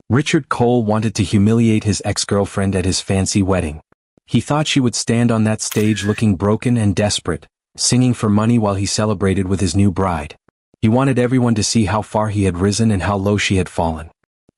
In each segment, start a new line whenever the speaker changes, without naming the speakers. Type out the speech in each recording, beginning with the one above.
Richard Cole wanted to humiliate his ex-girlfriend at his fancy wedding. He thought she would stand on that stage looking broken and desperate, singing for money while he celebrated with his new bride. He wanted everyone to see how far he had risen and how low she had fallen.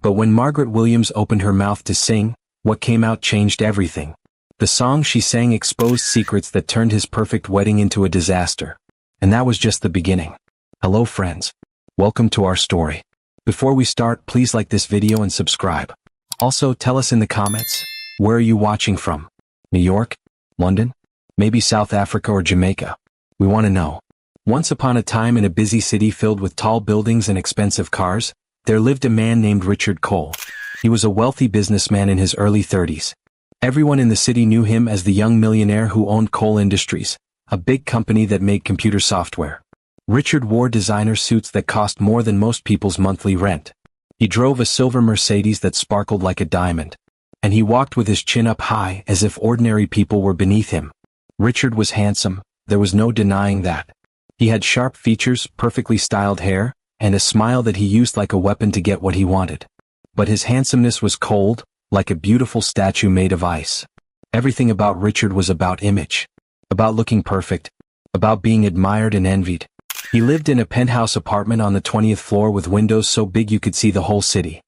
But when Margaret Williams opened her mouth to sing, what came out changed everything. The song she sang exposed secrets that turned his perfect wedding into a disaster. And that was just the beginning. Hello friends. Welcome to our story. Before we start, please like this video and subscribe. Also, tell us in the comments, where are you watching from? New York? London? Maybe South Africa or Jamaica? We want to know. Once upon a time in a busy city filled with tall buildings and expensive cars, there lived a man named Richard Cole. He was a wealthy businessman in his early 30s. Everyone in the city knew him as the young millionaire who owned Cole Industries, a big company that made computer software. Richard wore designer suits that cost more than most people's monthly rent. He drove a silver Mercedes that sparkled like a diamond. And he walked with his chin up high as if ordinary people were beneath him. Richard was handsome, there was no denying that. He had sharp features, perfectly styled hair, and a smile that he used like a weapon to get what he wanted. But his handsomeness was cold, like a beautiful statue made of ice. Everything about Richard was about image. About looking perfect. About being admired and envied. He lived in a penthouse apartment on the 20th floor with windows so big you could see the whole city.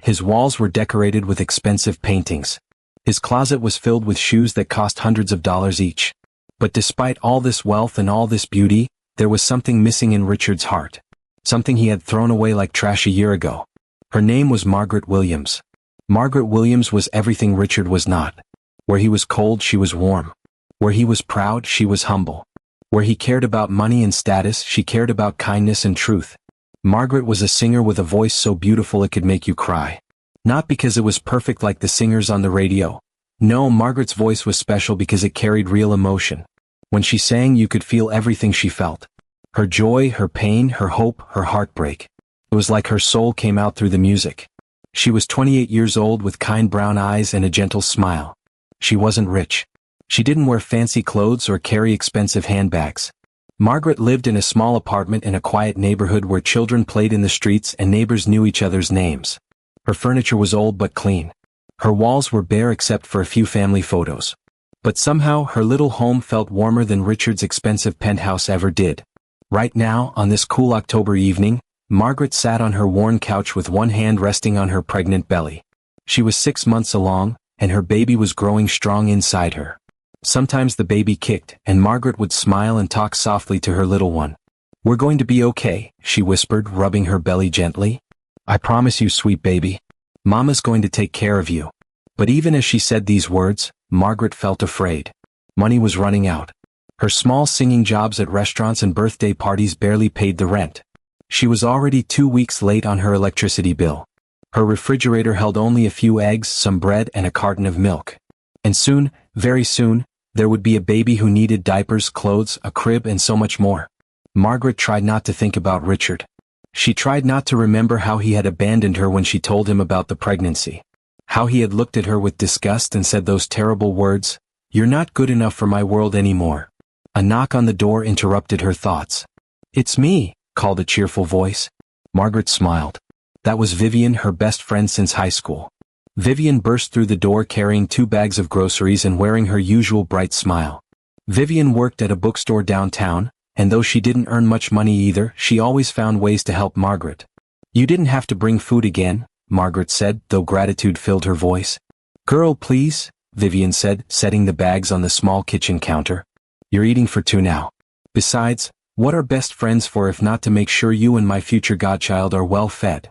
His walls were decorated with expensive paintings. His closet was filled with shoes that cost hundreds of dollars each. But despite all this wealth and all this beauty, there was something missing in Richard's heart. Something he had thrown away like trash a year ago. Her name was Margaret Williams. Margaret Williams was everything Richard was not. Where he was cold, she was warm. Where he was proud, she was humble. Where he cared about money and status, she cared about kindness and truth. Margaret was a singer with a voice so beautiful it could make you cry. Not because it was perfect like the singers on the radio. No, Margaret's voice was special because it carried real emotion. When she sang, you could feel everything she felt. Her joy, her pain, her hope, her heartbreak. It was like her soul came out through the music. She was 28 years old with kind brown eyes and a gentle smile. She wasn't rich. She didn't wear fancy clothes or carry expensive handbags. Margaret lived in a small apartment in a quiet neighborhood where children played in the streets and neighbors knew each other's names. Her furniture was old but clean. Her walls were bare except for a few family photos. But somehow her little home felt warmer than Richard's expensive penthouse ever did. Right now, on this cool October evening, Margaret sat on her worn couch with one hand resting on her pregnant belly. She was 6 months along, and her baby was growing strong inside her. Sometimes the baby kicked, and Margaret would smile and talk softly to her little one. "We're going to be okay," she whispered, rubbing her belly gently. "I promise you, sweet baby. Mama's going to take care of you." But even as she said these words, Margaret felt afraid. Money was running out. Her small singing jobs at restaurants and birthday parties barely paid the rent. She was already 2 weeks late on her electricity bill. Her refrigerator held only a few eggs, some bread, and a carton of milk. And soon, very soon, there would be a baby who needed diapers, clothes, a crib, and so much more. Margaret tried not to think about Richard. She tried not to remember how he had abandoned her when she told him about the pregnancy. How he had looked at her with disgust and said those terrible words, "You're not good enough for my world anymore." A knock on the door interrupted her thoughts. "It's me," called a cheerful voice. Margaret smiled. That was Vivian, her best friend since high school. Vivian burst through the door carrying 2 bags of groceries and wearing her usual bright smile. Vivian worked at a bookstore downtown, and though she didn't earn much money either, she always found ways to help Margaret. "You didn't have to bring food again," Margaret said, though gratitude filled her voice. "Girl, please," Vivian said, setting the bags on the small kitchen counter. "You're eating for 2 now. Besides, what are best friends for if not to make sure you and my future godchild are well fed?"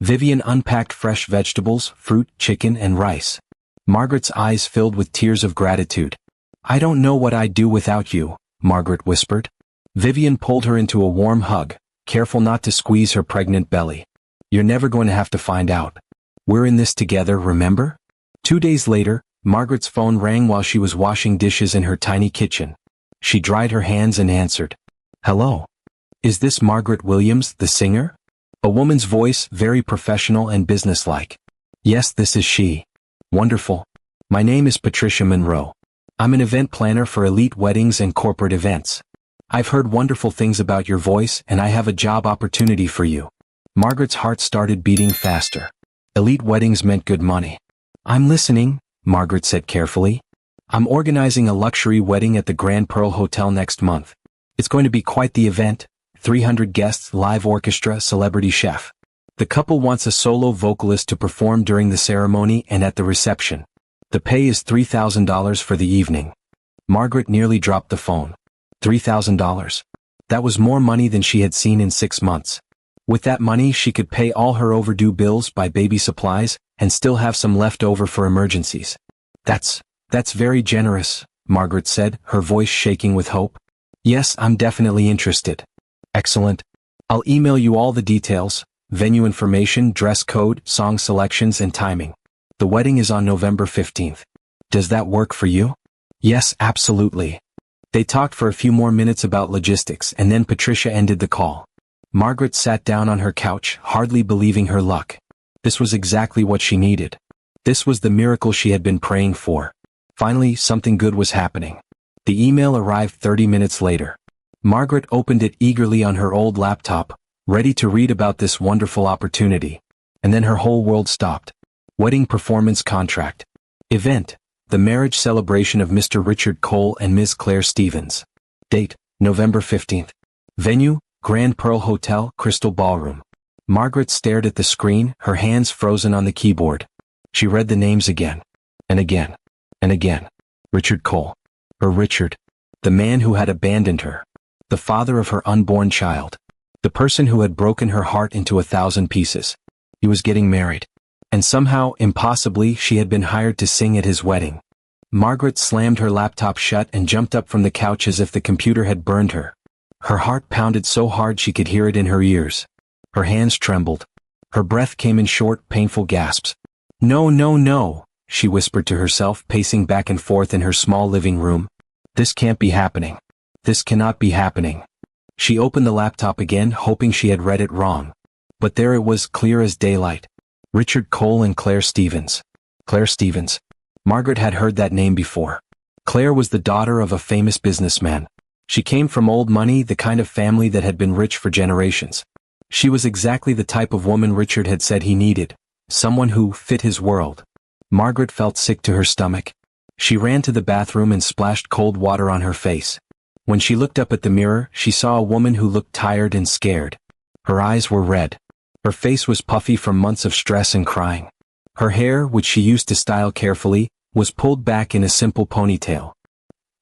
Vivian unpacked fresh vegetables, fruit, chicken, and rice. Margaret's eyes filled with tears of gratitude. "I don't know what I'd do without you," Margaret whispered. Vivian pulled her into a warm hug, careful not to squeeze her pregnant belly. "You're never going to have to find out. We're in this together, remember?" 2 days later, Margaret's phone rang while she was washing dishes in her tiny kitchen. She dried her hands and answered. "Hello. Is this Margaret Williams, the singer?" A woman's voice, very professional and businesslike. "Yes, this is she." "Wonderful. My name is Patricia Monroe. I'm an event planner for elite weddings and corporate events. I've heard wonderful things about your voice and I have a job opportunity for you." Margaret's heart started beating faster. Elite weddings meant good money. I'm listening, Margaret said carefully. I'm organizing a luxury wedding at the Grand Pearl Hotel next month. It's going to be quite the event, 300 guests, live orchestra, celebrity chef. The couple wants a solo vocalist to perform during the ceremony and at the reception. The pay is $3,000 for the evening. Margaret nearly dropped the phone. $3,000. That was more money than she had seen in 6 months. With that money she could pay all her overdue bills, buy baby supplies, and still have some left over for emergencies. That's very generous, Margaret said, her voice shaking with hope. Yes, I'm definitely interested. Excellent. I'll email you all the details, venue information, dress code, song selections and timing. The wedding is on November 15th. Does that work for you? Yes, absolutely. They talked for a few more minutes about logistics and then Patricia ended the call. Margaret sat down on her couch, hardly believing her luck. This was exactly what she needed. This was the miracle she had been praying for. Finally, something good was happening. The email arrived 30 minutes later. Margaret opened it eagerly on her old laptop, ready to read about this wonderful opportunity. And then her whole world stopped. Wedding performance contract. Event: the marriage celebration of Mr. Richard Cole and Ms. Claire Stevens. Date: November 15th. Venue: Grand Pearl Hotel, Crystal Ballroom. Margaret stared at the screen, her hands frozen on the keyboard. She read the names again. And again. And again. Richard Cole. Her Richard. The man who had abandoned her. The father of her unborn child. The person who had broken her heart into 1,000 pieces. He was getting married. And somehow, impossibly, she had been hired to sing at his wedding. Margaret slammed her laptop shut and jumped up from the couch as if the computer had burned her. Her heart pounded so hard she could hear it in her ears. Her hands trembled. Her breath came in short, painful gasps. No, no, no, she whispered to herself, pacing back and forth in her small living room. This can't be happening. This cannot be happening. She opened the laptop again, hoping she had read it wrong. But there it was, clear as daylight. Richard Cole and Claire Stevens. Claire Stevens. Margaret had heard that name before. Claire was the daughter of a famous businessman. She came from old money, the kind of family that had been rich for generations. She was exactly the type of woman Richard had said he needed, someone who fit his world. Margaret felt sick to her stomach. She ran to the bathroom and splashed cold water on her face. When she looked up at the mirror, she saw a woman who looked tired and scared. Her eyes were red. Her face was puffy from months of stress and crying. Her hair, which she used to style carefully, was pulled back in a simple ponytail.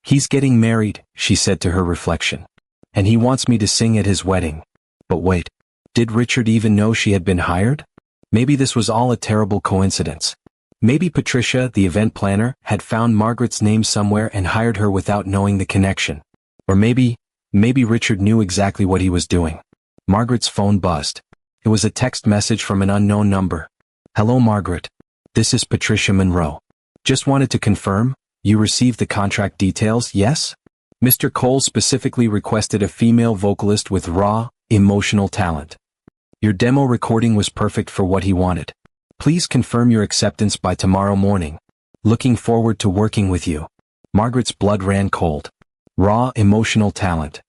He's getting married, she said to her reflection. And he wants me to sing at his wedding. But wait, did Richard even know she had been hired? Maybe this was all a terrible coincidence. Maybe Patricia, the event planner, had found Margaret's name somewhere and hired her without knowing the connection. Or maybe Richard knew exactly what he was doing. Margaret's phone buzzed. It was a text message from an unknown number. Hello, Margaret. This is Patricia Monroe. Just wanted to confirm, you received the contract details, yes? Mr. Cole specifically requested a female vocalist with raw, emotional talent. Your demo recording was perfect for what he wanted. Please confirm your acceptance by tomorrow morning. Looking forward to working with you. Margaret's blood ran cold. Raw, emotional talent.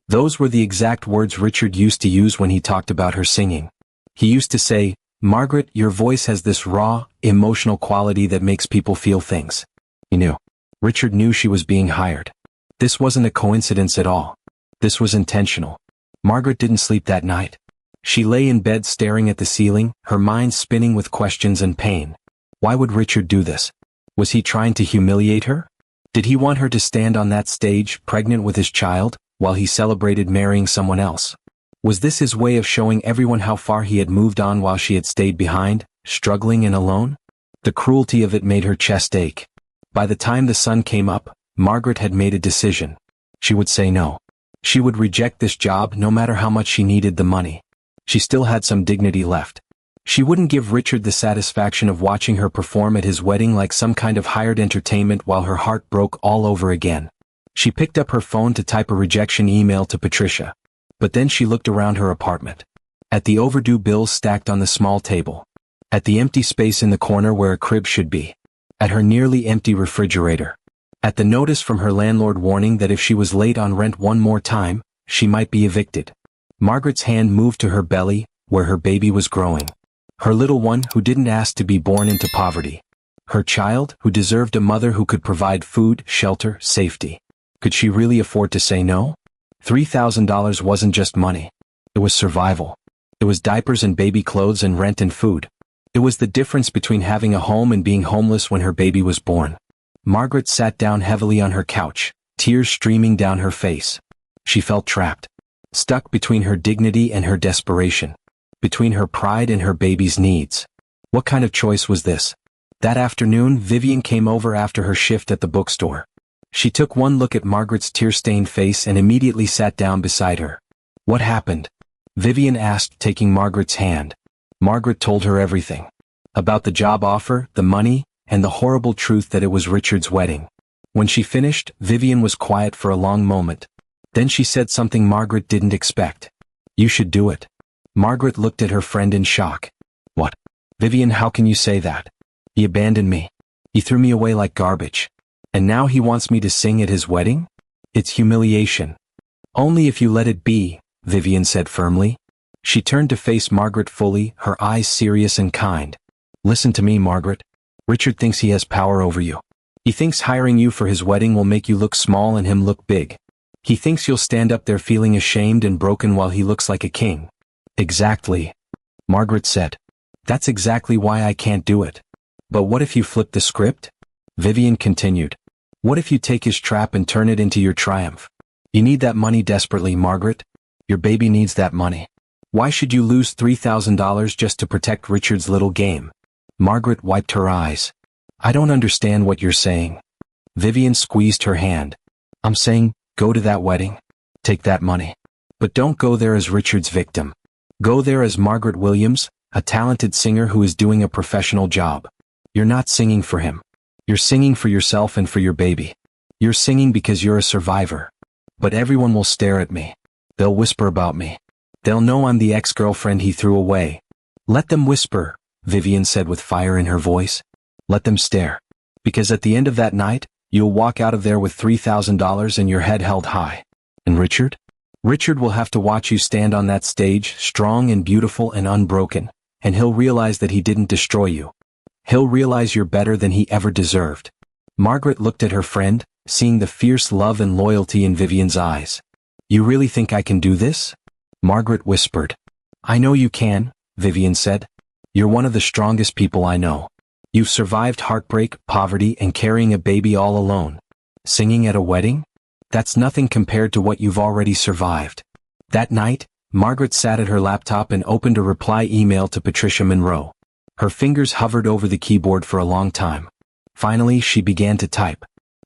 Those were the exact words Richard used to use when he talked about her singing. He used to say, Margaret, your voice has this raw, emotional quality that makes people feel things. He knew. Richard knew she was being hired. This wasn't a coincidence at all. This was intentional. Margaret didn't sleep that night. She lay in bed staring at the ceiling, her mind spinning with questions and pain. Why would Richard do this? Was he trying to humiliate her? Did he want her to stand on that stage, pregnant with his child, while he celebrated marrying someone else? Was this his way of showing everyone how far he had moved on while she had stayed behind, struggling and alone? The cruelty of it made her chest ache. By the time the sun came up, Margaret had made a decision. She would say no. She would reject this job no matter how much she needed the money. She still had some dignity left. She wouldn't give Richard the satisfaction of watching her perform at his wedding like some kind of hired entertainment while her heart broke all over again. She picked up her phone to type a rejection email to Patricia. But then she looked around her apartment. At the overdue bills stacked on the small table. At the empty space in the corner where a crib should be. At her nearly empty refrigerator. At the notice from her landlord warning that if she was late on rent one more time, she might be evicted. Margaret's hand moved to her belly, where her baby was growing. Her little one who didn't ask to be born into poverty. Her child who deserved a mother who could provide food, shelter, safety. Could she really afford to say no? $3,000 wasn't just money. It was survival. It was diapers and baby clothes and rent and food. It was the difference between having a home and being homeless when her baby was born. Margaret sat down heavily on her couch, tears streaming down her face. She felt trapped. Stuck between her dignity and her desperation. Between her pride and her baby's needs. What kind of choice was this? That afternoon, Vivian came over after her shift at the bookstore. She took one look at Margaret's tear-stained face and immediately sat down beside her. What happened? Vivian asked, taking Margaret's hand. Margaret told her everything. About the job offer, the money, and the horrible truth that it was Richard's wedding. When she finished, Vivian was quiet for a long moment. Then she said something Margaret didn't expect. You should do it. Margaret looked at her friend in shock. What? Vivian, how can you say that? He abandoned me. He threw me away like garbage. And now he wants me to sing at his wedding? It's humiliation. Only if you let it be, Vivian said firmly. She turned to face Margaret fully, her eyes serious and kind. Listen to me, Margaret. Richard thinks he has power over you. He thinks hiring you for his wedding will make you look small and him look big. He thinks you'll stand up there feeling ashamed and broken while he looks like a king. Exactly. Margaret said. That's exactly why I can't do it. But what if you flip the script? Vivian continued. What if you take his trap and turn it into your triumph? You need that money desperately, Margaret. Your baby needs that money. Why should you lose $3,000 just to protect Richard's little game? Margaret wiped her eyes. I don't understand what you're saying. Vivian squeezed her hand. I'm saying, go to that wedding. Take that money. But don't go there as Richard's victim. Go there as Margaret Williams, a talented singer who is doing a professional job. You're not singing for him. You're singing for yourself and for your baby. You're singing because you're a survivor. But everyone will stare at me. They'll whisper about me. They'll know I'm the ex-girlfriend he threw away. Let them whisper, Vivian said with fire in her voice. Let them stare. Because at the end of that night, you'll walk out of there with $3,000 and your head held high. And Richard? Richard will have to watch you stand on that stage, strong and beautiful and unbroken, and he'll realize that he didn't destroy you. He'll realize you're better than he ever deserved. Margaret looked at her friend, seeing the fierce love and loyalty in Vivian's eyes. You really think I can do this? Margaret whispered. I know you can, Vivian said. You're one of the strongest people I know. You've survived heartbreak, poverty, and carrying a baby all alone. Singing at a wedding? That's nothing compared to what you've already survived. That night, Margaret sat at her laptop and opened a reply email to Patricia Monroe. Her fingers hovered over the keyboard for a long time. Finally, she began to type.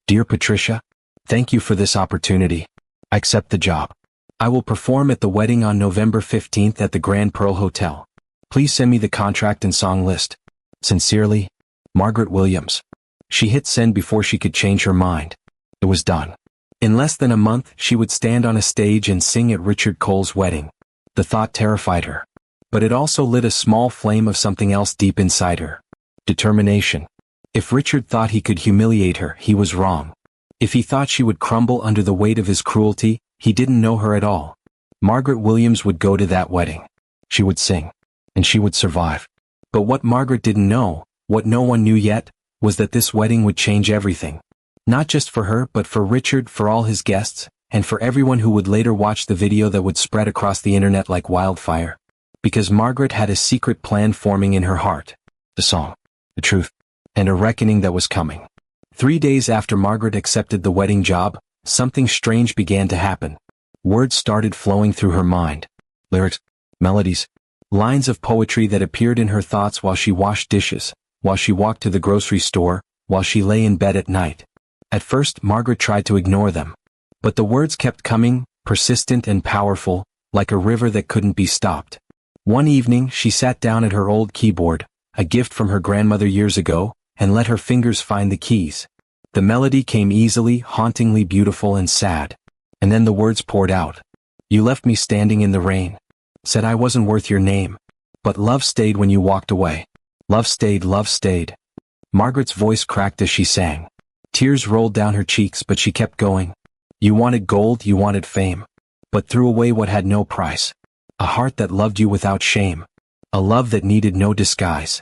Dear Patricia, thank you for this opportunity. I accept the job. I will perform at the wedding on November 15th at the Grand Pearl Hotel. Please send me the contract and song list. Sincerely, Margaret Williams. She hit send before she could change her mind. It was done. In less than a month, she would stand on a stage and sing at Richard Cole's wedding. The thought terrified her. But it also lit a small flame of something else deep inside her. Determination. If Richard thought he could humiliate her, he was wrong. If he thought she would crumble under the weight of his cruelty, he didn't know her at all. Margaret Williams would go to that wedding. She would sing. And she would survive. But what Margaret didn't know, what no one knew yet, was that this wedding would change everything. Not just for her, but for Richard, for all his guests, and for everyone who would later watch the video that would spread across the internet like wildfire. Because Margaret had a secret plan forming in her heart. The song, the truth, and a reckoning that was coming. 3 days after Margaret accepted the wedding job, something strange began to happen. Words started flowing through her mind. Lyrics, melodies, lines of poetry that appeared in her thoughts while she washed dishes, while she walked to the grocery store, while she lay in bed at night. At first, Margaret tried to ignore them. But the words kept coming, persistent and powerful, like a river that couldn't be stopped. One evening, she sat down at her old keyboard, a gift from her grandmother years ago, and let her fingers find the keys. The melody came easily, hauntingly beautiful and sad. And then the words poured out. You left me standing in the rain. Said I wasn't worth your name. But love stayed when you walked away. Love stayed, love stayed. Margaret's voice cracked as she sang. Tears rolled down her cheeks, but she kept going. You wanted gold, you wanted fame. But threw away what had no price. A heart that loved you without shame. A love that needed no disguise.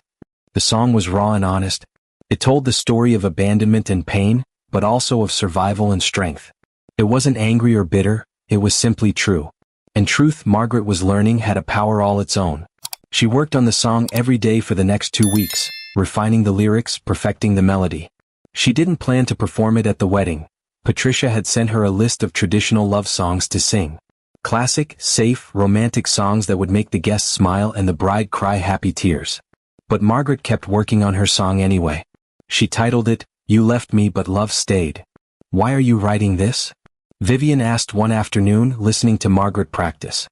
The song was raw and honest. It told the story of abandonment and pain, but also of survival and strength. It wasn't angry or bitter, it was simply true. And truth, Margaret was learning, had a power all its own. She worked on the song every day for the next 2 weeks, refining the lyrics, perfecting the melody. She didn't plan to perform it at the wedding. Patricia had sent her a list of traditional love songs to sing. Classic, safe, romantic songs that would make the guests smile and the bride cry happy tears. But Margaret kept working on her song anyway. She titled it, "You Left Me But Love Stayed." "Why are you writing this?" Vivian asked one afternoon, listening to Margaret practice.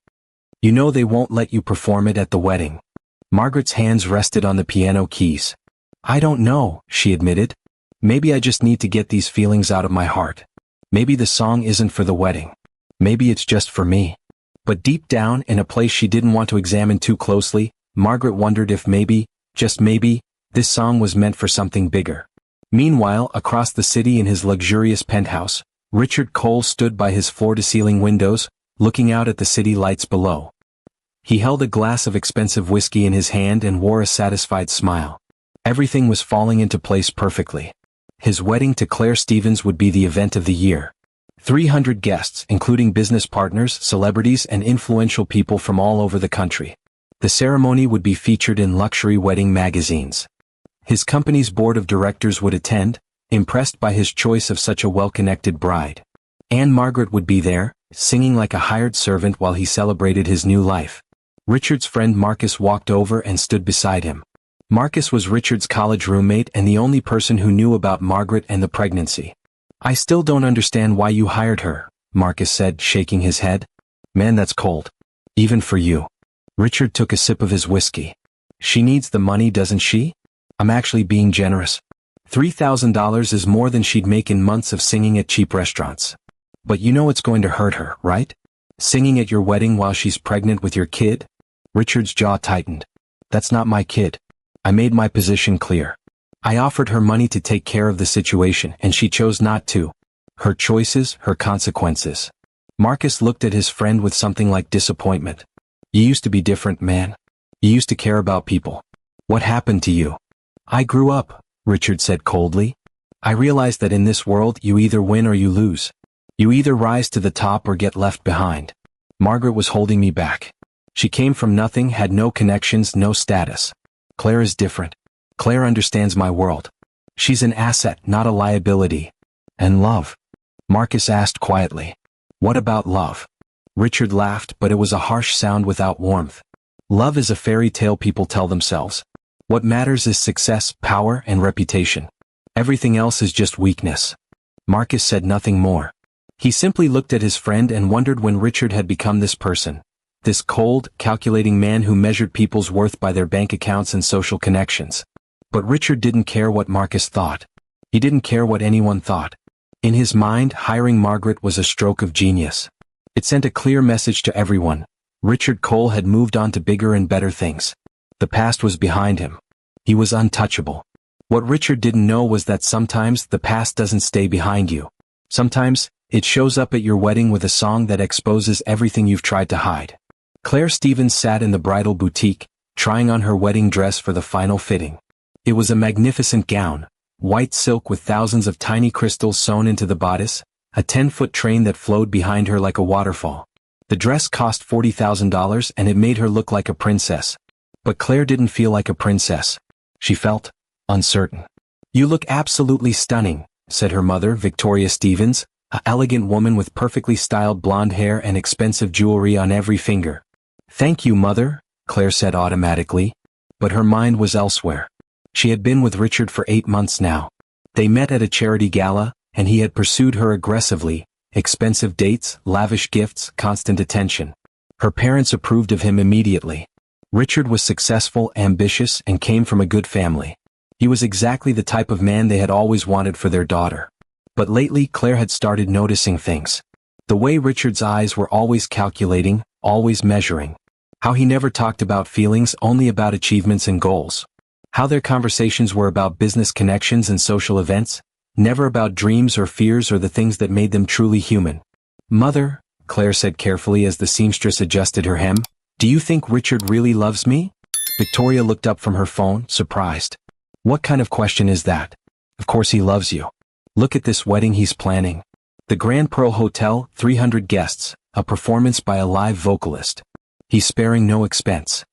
"You know they won't let you perform it at the wedding." Margaret's hands rested on the piano keys. "I don't know," she admitted. "Maybe I just need to get these feelings out of my heart. Maybe the song isn't for the wedding. Maybe it's just for me." But deep down, in a place she didn't want to examine too closely, Margaret wondered if maybe, just maybe, this song was meant for something bigger. Meanwhile, across the city in his luxurious penthouse, Richard Cole stood by his floor-to-ceiling windows, looking out at the city lights below. He held a glass of expensive whiskey in his hand and wore a satisfied smile. Everything was falling into place perfectly. His wedding to Claire Stevens would be the event of the year. 300 guests, including business partners, celebrities, and influential people from all over the country. The ceremony would be featured in luxury wedding magazines. His company's board of directors would attend, impressed by his choice of such a well-connected bride. And Margaret would be there, singing like a hired servant while he celebrated his new life. Richard's friend Marcus walked over and stood beside him. Marcus was Richard's college roommate and the only person who knew about Margaret and the pregnancy. "I still don't understand why you hired her," Marcus said, shaking his head. "Man, that's cold. Even for you." Richard took a sip of his whiskey. "She needs the money, doesn't she? I'm actually being generous. $3,000 is more than she'd make in months of singing at cheap restaurants. But you know it's going to hurt her, right? Singing at your wedding while she's pregnant with your kid?" Richard's jaw tightened. "That's not my kid. I made my position clear. I offered her money to take care of the situation and she chose not to. Her choices, her consequences." Marcus looked at his friend with something like disappointment. "You used to be different, man. You used to care about people. What happened to you?" "I grew up," Richard said coldly. "I realized that in this world you either win or you lose. You either rise to the top or get left behind. Margaret was holding me back. She came from nothing, had no connections, no status. Claire is different. Claire understands my world. She's an asset, not a liability." "And love?" Marcus asked quietly. "What about love?" Richard laughed, but it was a harsh sound without warmth. "Love is a fairy tale people tell themselves. What matters is success, power, and reputation. Everything else is just weakness." Marcus said nothing more. He simply looked at his friend and wondered when Richard had become this person. This cold, calculating man who measured people's worth by their bank accounts and social connections. But Richard didn't care what Marcus thought. He didn't care what anyone thought. In his mind, hiring Margaret was a stroke of genius. It sent a clear message to everyone. Richard Cole had moved on to bigger and better things. The past was behind him. He was untouchable. What Richard didn't know was that sometimes the past doesn't stay behind you. Sometimes, it shows up at your wedding with a song that exposes everything you've tried to hide. Claire Stevens sat in the bridal boutique, trying on her wedding dress for the final fitting. It was a magnificent gown, white silk with thousands of tiny crystals sewn into the bodice, a 10-foot train that flowed behind her like a waterfall. The dress cost $40,000 and it made her look like a princess. But Claire didn't feel like a princess. She felt uncertain. "You look absolutely stunning," said her mother, Victoria Stevens, an elegant woman with perfectly styled blonde hair and expensive jewelry on every finger. "Thank you, Mother," Claire said automatically. But her mind was elsewhere. She had been with Richard for 8 months now. They met at a charity gala, and he had pursued her aggressively, expensive dates, lavish gifts, constant attention. Her parents approved of him immediately. Richard was successful, ambitious, and came from a good family. He was exactly the type of man they had always wanted for their daughter. But lately Claire had started noticing things. The way Richard's eyes were always calculating, always measuring. How he never talked about feelings, only about achievements and goals. How their conversations were about business connections and social events, never about dreams or fears or the things that made them truly human. "Mother," Claire said carefully as the seamstress adjusted her hem, "do you think Richard really loves me?" Victoria looked up from her phone, surprised. What kind of question is that? Of course he loves you. Look at this wedding he's planning. The Grand Pearl Hotel, 300 guests, a performance by a live vocalist. He's sparing no expense.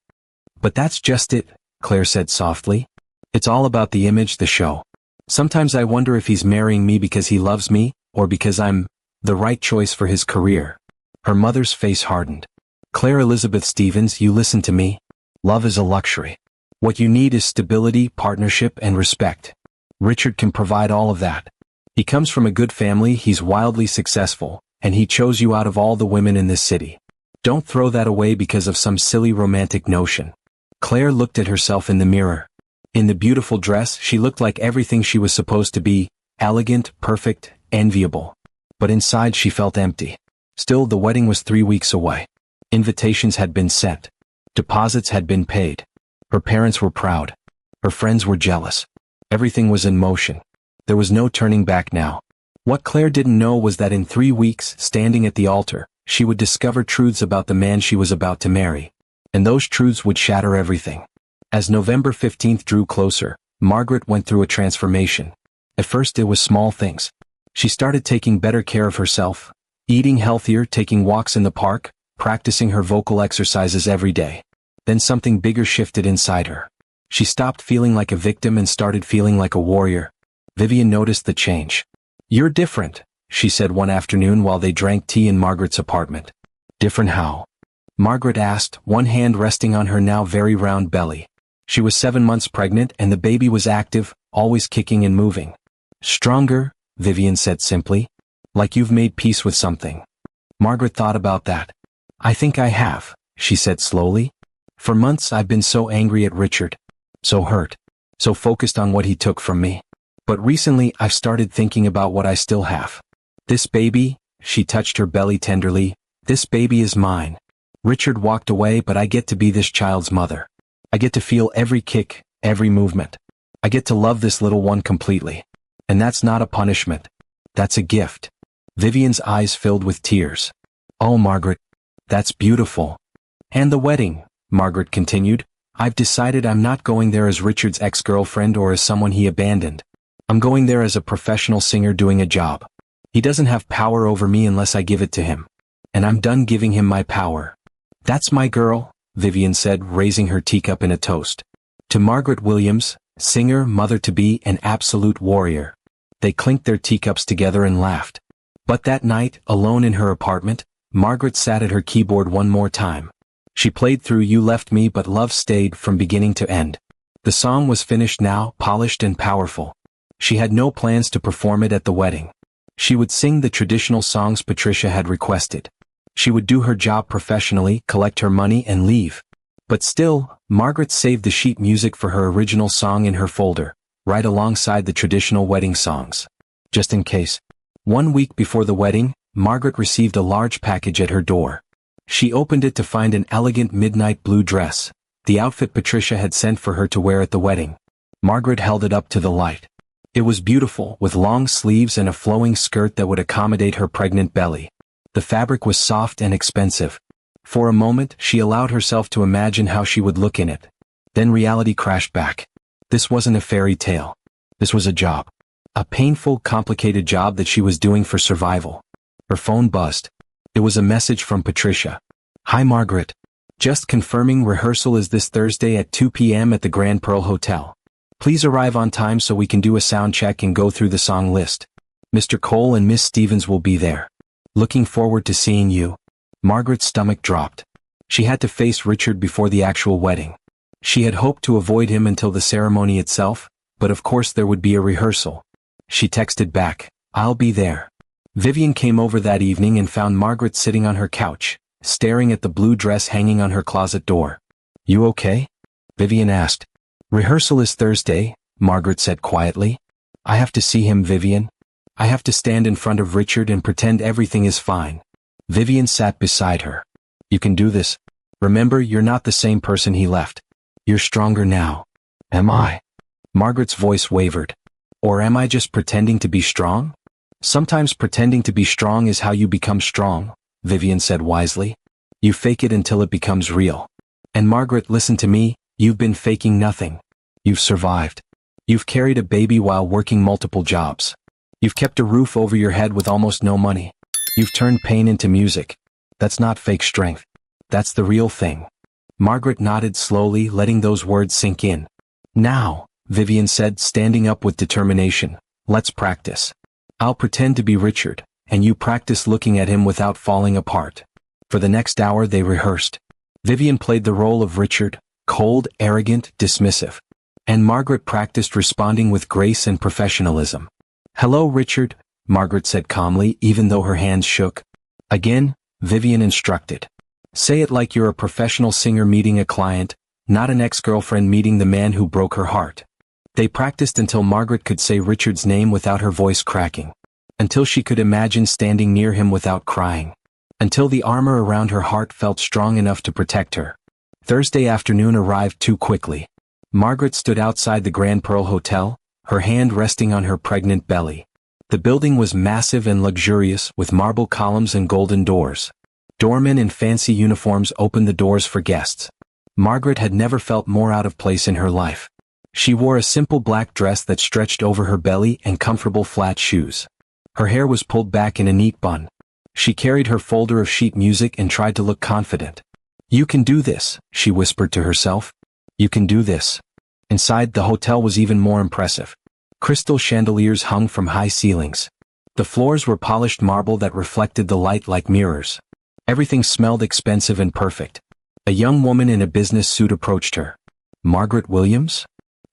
But that's just it, Claire said softly. It's all about the image, the show. Sometimes I wonder if he's marrying me because he loves me, or because I'm the right choice for his career. Her mother's face hardened. Claire Elizabeth Stevens, you listen to me. Love is a luxury. What you need is stability, partnership, and respect. Richard can provide all of that. He comes from a good family, he's wildly successful, and he chose you out of all the women in this city. Don't throw that away because of some silly romantic notion. Claire looked at herself in the mirror. In the beautiful dress, she looked like everything she was supposed to be, elegant, perfect, enviable. But inside she felt empty. Still, the wedding was 3 weeks away. Invitations had been sent. Deposits had been paid. Her parents were proud. Her friends were jealous. Everything was in motion. There was no turning back now. What Claire didn't know was that in 3 weeks, standing at the altar, she would discover truths about the man she was about to marry. And those truths would shatter everything. As November 15th drew closer, Margaret went through a transformation. At first it was small things. She started taking better care of herself, eating healthier, taking walks in the park, practicing her vocal exercises every day. Then something bigger shifted inside her. She stopped feeling like a victim and started feeling like a warrior. Vivian noticed the change. You're different, she said one afternoon while they drank tea in Margaret's apartment. Different how? Margaret asked, one hand resting on her now very round belly. She was 7 months pregnant and the baby was active, always kicking and moving. Stronger, Vivian said simply. Like you've made peace with something. Margaret thought about that. I think I have, she said slowly. For months I've been so angry at Richard. So hurt. So focused on what he took from me. But recently I've started thinking about what I still have. This baby, she touched her belly tenderly, this baby is mine. Richard walked away, but I get to be this child's mother. I get to feel every kick, every movement. I get to love this little one completely. And that's not a punishment. That's a gift. Vivian's eyes filled with tears. Oh, Margaret, that's beautiful. And the wedding, Margaret continued. I've decided I'm not going there as Richard's ex-girlfriend or as someone he abandoned. I'm going there as a professional singer doing a job. He doesn't have power over me unless I give it to him. And I'm done giving him my power. That's my girl, Vivian said, raising her teacup in a toast. To Margaret Williams, singer, mother-to-be, and absolute warrior. They clinked their teacups together and laughed. But that night, alone in her apartment, Margaret sat at her keyboard one more time. She played through You Left Me But Love Stayed from beginning to end. The song was finished now, polished and powerful. She had no plans to perform it at the wedding. She would sing the traditional songs Patricia had requested. She would do her job professionally, collect her money and leave. But still, Margaret saved the sheet music for her original song in her folder, right alongside the traditional wedding songs. Just in case. 1 week before the wedding, Margaret received a large package at her door. She opened it to find an elegant midnight blue dress, the outfit Patricia had sent for her to wear at the wedding. Margaret held it up to the light. It was beautiful, with long sleeves and a flowing skirt that would accommodate her pregnant belly. The fabric was soft and expensive. For a moment, she allowed herself to imagine how she would look in it. Then reality crashed back. This wasn't a fairy tale. This was a job. A painful, complicated job that she was doing for survival. Her phone buzzed. It was a message from Patricia. Hi Margaret. Just confirming rehearsal is this Thursday at 2 p.m. at the Grand Pearl Hotel. Please arrive on time so we can do a sound check and go through the song list. Mr. Cole and Miss Stevens will be there. Looking forward to seeing you. Margaret's stomach dropped. She had to face Richard before the actual wedding. She had hoped to avoid him until the ceremony itself, but of course there would be a rehearsal. She texted back, I'll be there. Vivian came over that evening and found Margaret sitting on her couch, staring at the blue dress hanging on her closet door. You okay? Vivian asked. Rehearsal is Thursday, Margaret said quietly. I have to see him, Vivian. I have to stand in front of Richard and pretend everything is fine. Vivian sat beside her. You can do this. Remember, you're not the same person he left. You're stronger now. Am I? Margaret's voice wavered. Or am I just pretending to be strong? Sometimes pretending to be strong is how you become strong, Vivian said wisely. You fake it until it becomes real. And Margaret, listen to me, You've been faking nothing. You've survived. You've carried a baby while working multiple jobs. You've kept a roof over your head with almost no money. You've turned pain into music. That's not fake strength. That's the real thing. Margaret nodded slowly, letting those words sink in. Now, Vivian said, standing up with determination, let's practice. I'll pretend to be Richard, and you practice looking at him without falling apart. For the next hour they rehearsed. Vivian played the role of Richard, cold, arrogant, dismissive. And Margaret practiced responding with grace and professionalism. Hello, Richard, Margaret said calmly, even though her hands shook. Again, Vivian instructed. Say it like you're a professional singer meeting a client, not an ex-girlfriend meeting the man who broke her heart. They practiced until Margaret could say Richard's name without her voice cracking. Until she could imagine standing near him without crying. Until the armor around her heart felt strong enough to protect her. Thursday afternoon arrived too quickly. Margaret stood outside the Grand Pearl Hotel, her hand resting on her pregnant belly. The building was massive and luxurious, with marble columns and golden doors. Doormen in fancy uniforms opened the doors for guests. Margaret had never felt more out of place in her life. She wore a simple black dress that stretched over her belly and comfortable flat shoes. Her hair was pulled back in a neat bun. She carried her folder of sheet music and tried to look confident. You can do this, she whispered to herself. You can do this. Inside, the hotel was even more impressive. Crystal chandeliers hung from high ceilings. The floors were polished marble that reflected the light like mirrors. Everything smelled expensive and perfect. A young woman in a business suit approached her. Margaret Williams?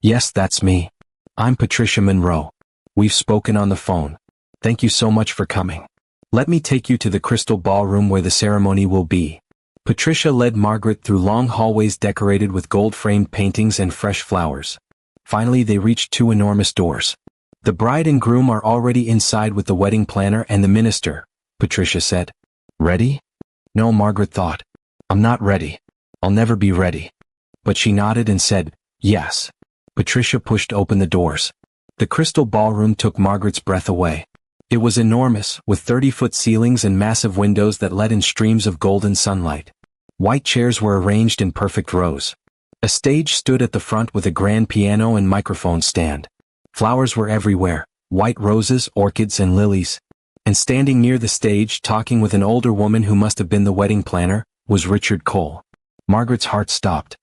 Yes, that's me. I'm Patricia Monroe. We've spoken on the phone. Thank you so much for coming. Let me take you to the crystal ballroom where the ceremony will be. Patricia led Margaret through long hallways decorated with gold-framed paintings and fresh flowers. Finally, they reached two enormous doors. The bride and groom are already inside with the wedding planner and the minister, Patricia said. Ready? No, Margaret thought. I'm not ready. I'll never be ready. But she nodded and said, yes. Patricia pushed open the doors. The crystal ballroom took Margaret's breath away. It was enormous, with 30-foot ceilings and massive windows that let in streams of golden sunlight. White chairs were arranged in perfect rows. A stage stood at the front with a grand piano and microphone stand. Flowers were everywhere, white roses, orchids, and lilies. And standing near the stage, talking with an older woman who must have been the wedding planner, was Richard Cole. Margaret's heart stopped.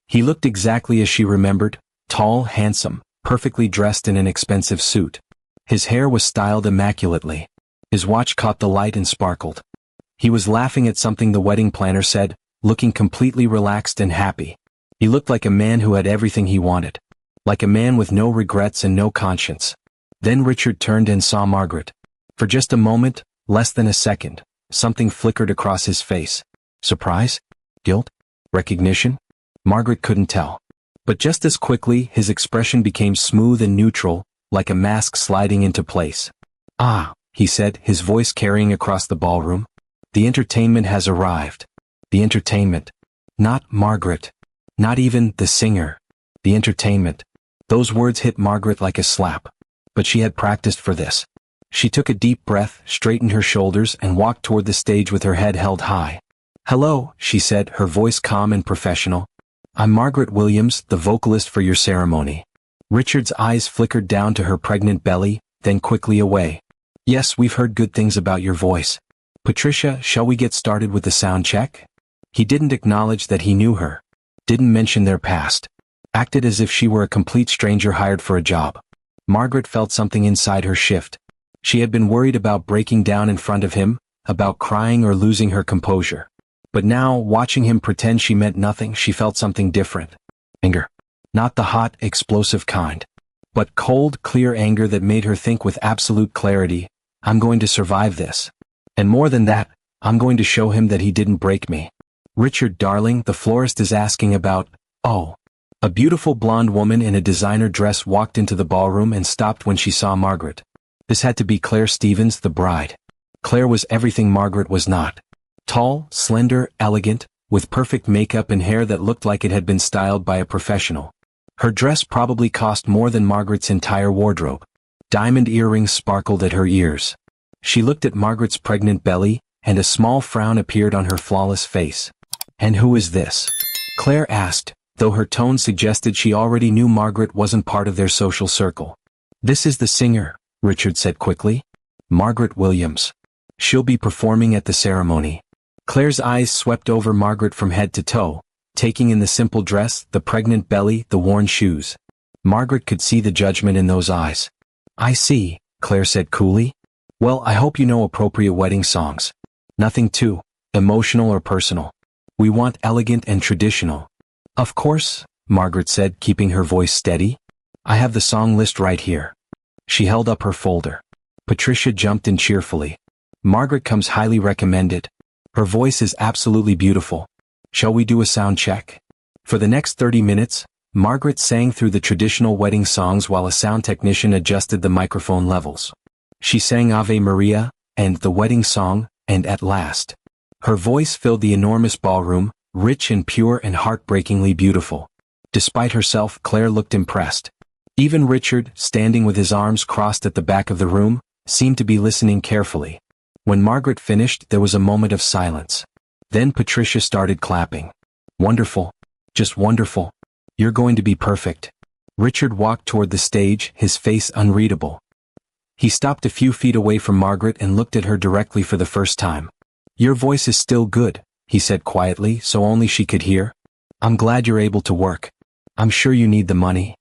He looked exactly as she remembered, tall, handsome, perfectly dressed in an expensive suit. His hair was styled immaculately. His watch caught the light and sparkled. He was laughing at something the wedding planner said, looking completely relaxed and happy. He looked like a man who had everything he wanted. Like a man with no regrets and no conscience. Then Richard turned and saw Margaret. For just a moment, less than a second, something flickered across his face. Surprise? Guilt? Recognition? Margaret couldn't tell. But just as quickly, his expression became smooth and neutral, like a mask sliding into place. Ah, he said, his voice carrying across the ballroom. The entertainment has arrived. The entertainment. Not Margaret. Not even the singer. The entertainment. Those words hit Margaret like a slap. But she had practiced for this. She took a deep breath, straightened her shoulders, and walked toward the stage with her head held high. Hello, she said, her voice calm and professional. I'm Margaret Williams, the vocalist for your ceremony. Richard's eyes flickered down to her pregnant belly, then quickly away. Yes, we've heard good things about your voice. Patricia, shall we get started with the sound check? He didn't acknowledge that he knew her. Didn't mention their past. Acted as if she were a complete stranger hired for a job. Margaret felt something inside her shift. She had been worried about breaking down in front of him, about crying or losing her composure. But now, watching him pretend she meant nothing, she felt something different. Anger. Not the hot, explosive kind. But cold, clear anger that made her think with absolute clarity, I'm going to survive this. And more than that, I'm going to show him that he didn't break me. Richard, darling, the florist is asking about, oh. A beautiful blonde woman in a designer dress walked into the ballroom and stopped when she saw Margaret. This had to be Claire Stevens, the bride. Claire was everything Margaret was not. Tall, slender, elegant, with perfect makeup and hair that looked like it had been styled by a professional. Her dress probably cost more than Margaret's entire wardrobe. Diamond earrings sparkled at her ears. She looked at Margaret's pregnant belly, and a small frown appeared on her flawless face. And who is this? Claire asked, though her tone suggested she already knew Margaret wasn't part of their social circle. "This is the singer," Richard said quickly. "Margaret Williams. She'll be performing at the ceremony." Claire's eyes swept over Margaret from head to toe, taking in the simple dress, the pregnant belly, the worn shoes. Margaret could see the judgment in those eyes. "I see," Claire said coolly. "Well, I hope you know appropriate wedding songs. Nothing too emotional or personal. We want elegant and traditional." "Of course," Margaret said, keeping her voice steady. "I have the song list right here." She held up her folder. Patricia jumped in cheerfully. "Margaret comes highly recommended. Her voice is absolutely beautiful. Shall we do a sound check?" For the next 30 minutes, Margaret sang through the traditional wedding songs while a sound technician adjusted the microphone levels. She sang Ave Maria, and the wedding song, and At Last. Her voice filled the enormous ballroom, rich and pure and heartbreakingly beautiful. Despite herself, Claire looked impressed. Even Richard, standing with his arms crossed at the back of the room, seemed to be listening carefully. When Margaret finished, there was a moment of silence. Then Patricia started clapping. "Wonderful. Just wonderful. You're going to be perfect." Richard walked toward the stage, his face unreadable. He stopped a few feet away from Margaret and looked at her directly for the first time. "Your voice is still good," he said quietly so only she could hear. "I'm glad you're able to work. I'm sure you need the money."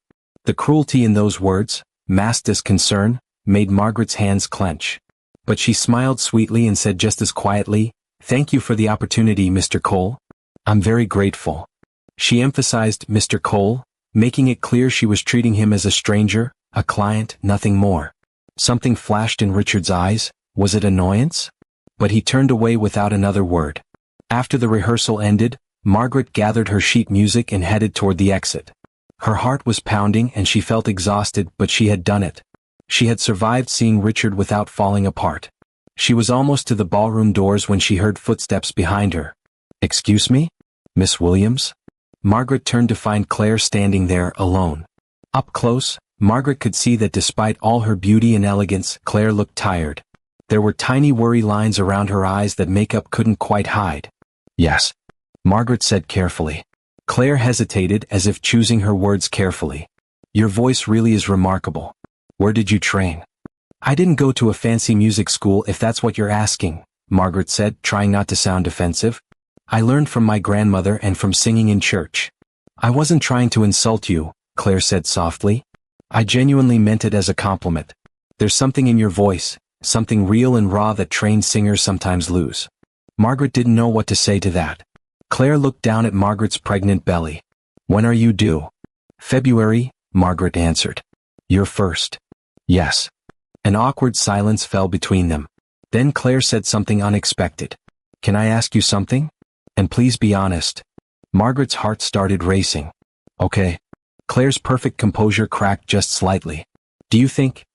The cruelty in those words, masked as concern, made Margaret's hands clench. But she smiled sweetly and said just as quietly, "Thank you for the opportunity, Mr. Cole. I'm very grateful." She emphasized Mr. Cole, making it clear she was treating him as a stranger, a client, nothing more. Something flashed in Richard's eyes. Was it annoyance? But he turned away without another word. After the rehearsal ended, Margaret gathered her sheet music and headed toward the exit. Her heart was pounding and she felt exhausted, but she had done it. She had survived seeing Richard without falling apart. She was almost to the ballroom doors when she heard footsteps behind her. "Excuse me? Miss Williams?" Margaret turned to find Claire standing there, alone. Up close, Margaret could see that despite all her beauty and elegance, Claire looked tired. There were tiny worry lines around her eyes that makeup couldn't quite hide. "Yes," Margaret said carefully. Claire hesitated as if choosing her words carefully. "Your voice really is remarkable. Where did you train?" "I didn't go to a fancy music school if that's what you're asking," Margaret said, trying not to sound defensive. "I learned from my grandmother and from singing in church." "I wasn't trying to insult you," Claire said softly. "I genuinely meant it as a compliment. There's something in your voice, something real and raw that trained singers sometimes lose." Margaret didn't know what to say to that. Claire looked down at Margaret's pregnant belly. "When are you due?" "February," Margaret answered. "You're first." "Yes." An awkward silence fell between them. Then Claire said something unexpected. "Can I ask you something? And please be honest." Margaret's heart started racing. "Okay." Claire's perfect composure cracked just slightly. Do you think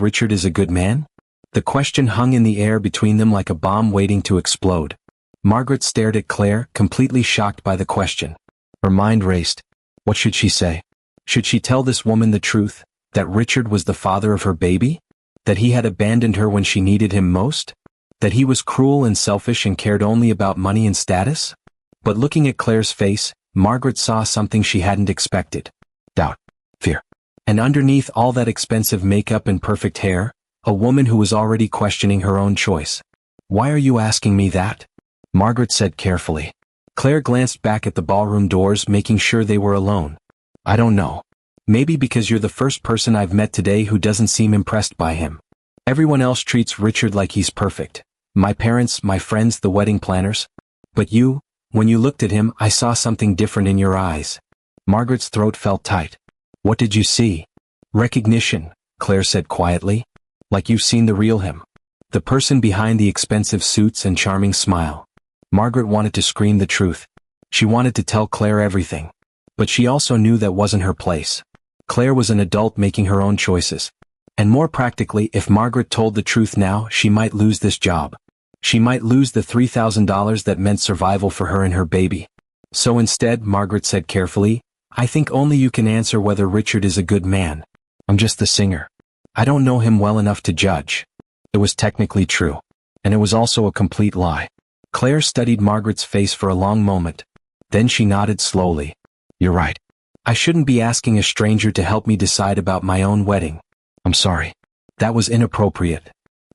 Richard is a good man?" The question hung in the air between them like a bomb waiting to explode. Margaret stared at Claire, completely shocked by the question. Her mind raced. What should she say? Should she tell this woman the truth, that Richard was the father of her baby? That he had abandoned her when she needed him most? That he was cruel and selfish and cared only about money and status? But looking at Claire's face, Margaret saw something she hadn't expected. Doubt. Fear. And underneath all that expensive makeup and perfect hair, a woman who was already questioning her own choice. "Why are you asking me that?" Margaret said carefully. Claire glanced back at the ballroom doors, making sure they were alone. "I don't know. Maybe because you're the first person I've met today who doesn't seem impressed by him. Everyone else treats Richard like he's perfect. My parents, my friends, the wedding planners. But you, when you looked at him, I saw something different in your eyes." Margaret's throat felt tight. "What did you see?" "Recognition," Claire said quietly. "Like you've seen the real him. The person behind the expensive suits and charming smile." Margaret wanted to scream the truth. She wanted to tell Claire everything. But she also knew that wasn't her place. Claire was an adult making her own choices. And more practically, if Margaret told the truth now, she might lose this job. She might lose the $3,000 that meant survival for her and her baby. So instead, Margaret said carefully, "I think only you can answer whether Richard is a good man. I'm just the singer. I don't know him well enough to judge." It was technically true. And it was also a complete lie. Claire studied Margaret's face for a long moment. Then she nodded slowly. You're right. I shouldn't be asking a stranger to help me decide about my own wedding. I'm sorry. That was inappropriate.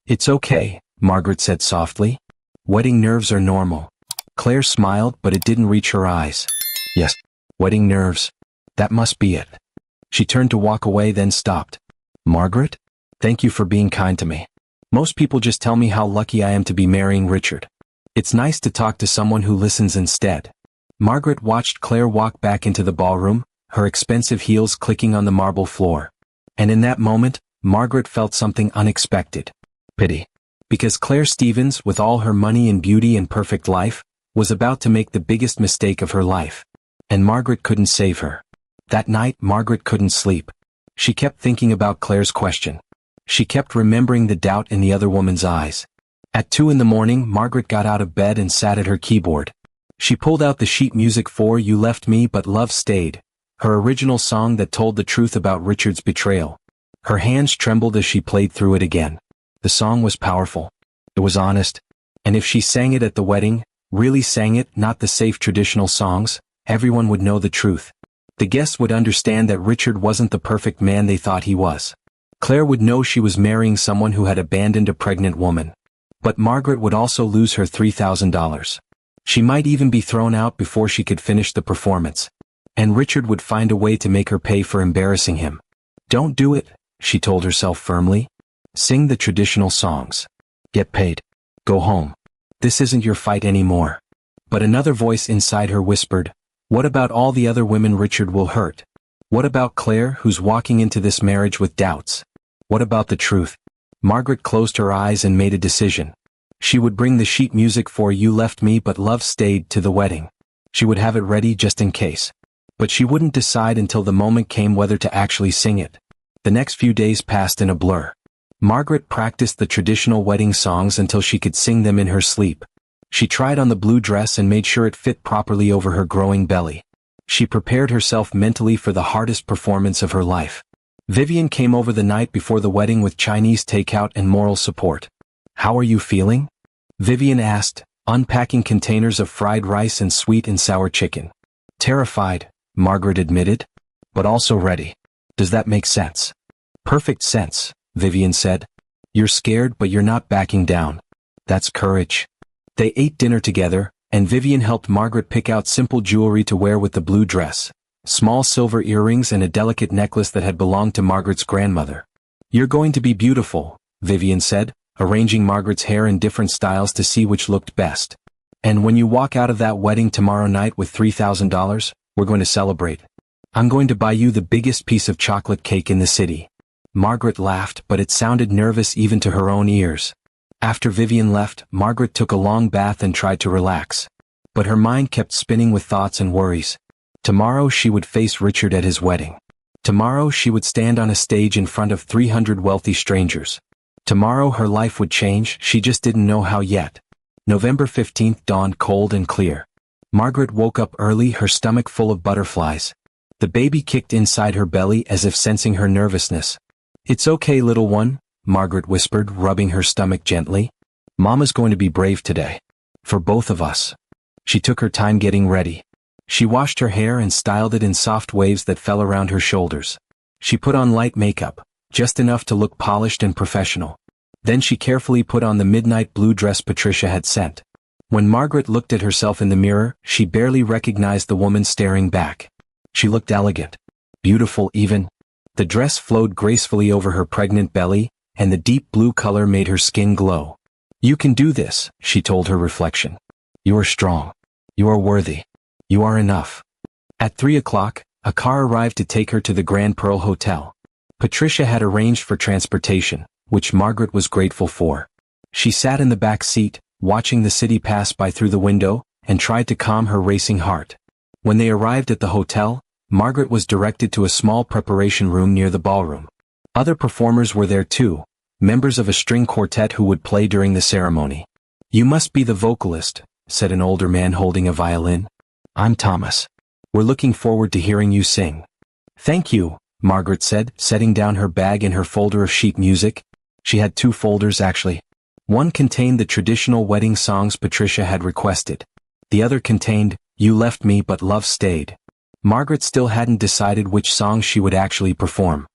It's okay, Margaret said softly. Wedding nerves are normal. Claire smiled, but it didn't reach her eyes. Yes, wedding nerves. That must be it. She turned to walk away, then stopped. Margaret? Thank you for being kind to me. Most people just tell me how lucky I am to be marrying Richard. It's nice to talk to someone who listens instead. Margaret watched Claire walk back into the ballroom, her expensive heels clicking on the marble floor. And in that moment, Margaret felt something unexpected. Pity. Because Claire Stevens, with all her money and beauty and perfect life, was about to make the biggest mistake of her life. And Margaret couldn't save her. That night, Margaret couldn't sleep. She kept thinking about Claire's question. She kept remembering the doubt in the other woman's eyes. At 2 a.m, Margaret got out of bed and sat at her keyboard. She pulled out the sheet music for You Left Me But Love Stayed, her original song that told the truth about Richard's betrayal. Her hands trembled as she played through it again. The song was powerful. It was honest. And if she sang it at the wedding, really sang it, not the safe traditional songs, everyone would know the truth. The guests would understand that Richard wasn't the perfect man they thought he was. Claire would know she was marrying someone who had abandoned a pregnant woman. But Margaret would also lose her $3,000. She might even be thrown out before she could finish the performance. And Richard would find a way to make her pay for embarrassing him. Don't do it, she told herself firmly. Sing the traditional songs. Get paid. Go home. This isn't your fight anymore. But another voice inside her whispered, what about all the other women Richard will hurt? What about Claire, who's walking into this marriage with doubts? What about the truth? Margaret closed her eyes and made a decision. She would bring the sheet music for You Left Me But Love Stayed to the wedding. She would have it ready just in case. But she wouldn't decide until the moment came whether to actually sing it. The next few days passed in a blur. Margaret practiced the traditional wedding songs until she could sing them in her sleep. She tried on the blue dress and made sure it fit properly over her growing belly. She prepared herself mentally for the hardest performance of her life. Vivian came over the night before the wedding with Chinese takeout and moral support. How are you feeling? Vivian asked, unpacking containers of fried rice and sweet and sour chicken. Terrified, Margaret admitted, but also ready. Does that make sense? Perfect sense, Vivian said. You're scared, but you're not backing down. That's courage. They ate dinner together, and Vivian helped Margaret pick out simple jewelry to wear with the blue dress. Small silver earrings and a delicate necklace that had belonged to Margaret's grandmother. You're going to be beautiful, Vivian said, arranging Margaret's hair in different styles to see which looked best. And when you walk out of that wedding tomorrow night with $3,000, we're going to celebrate. I'm going to buy you the biggest piece of chocolate cake in the city. Margaret laughed, but it sounded nervous even to her own ears. After Vivian left, Margaret took a long bath and tried to relax. But her mind kept spinning with thoughts and worries. Tomorrow she would face Richard at his wedding. Tomorrow she would stand on a stage in front of 300 wealthy strangers. Tomorrow her life would change, she just didn't know how yet. November 15th dawned cold and clear. Margaret woke up early, her stomach full of butterflies. The baby kicked inside her belly as if sensing her nervousness. It's okay, little one, Margaret whispered, rubbing her stomach gently. Mama's going to be brave today. For both of us. She took her time getting ready. She washed her hair and styled it in soft waves that fell around her shoulders. She put on light makeup, just enough to look polished and professional. Then she carefully put on the midnight blue dress Patricia had sent. When Margaret looked at herself in the mirror, she barely recognized the woman staring back. She looked elegant. Beautiful even. The dress flowed gracefully over her pregnant belly, and the deep blue color made her skin glow. You can do this, she told her reflection. You are strong. You are worthy. You are enough. At 3 o'clock, a car arrived to take her to the Grand Pearl Hotel. Patricia had arranged for transportation, which Margaret was grateful for. She sat in the back seat, watching the city pass by through the window, and tried to calm her racing heart. When they arrived at the hotel, Margaret was directed to a small preparation room near the ballroom. Other performers were there too, members of a string quartet who would play during the ceremony. You must be the vocalist, said an older man holding a violin. I'm Thomas. We're looking forward to hearing you sing. Thank you, Margaret said, setting down her bag and her folder of sheet music. She had 2 folders actually. One contained the traditional wedding songs Patricia had requested. The other contained You Left Me But Love Stayed. Margaret still hadn't decided which songs she would actually perform.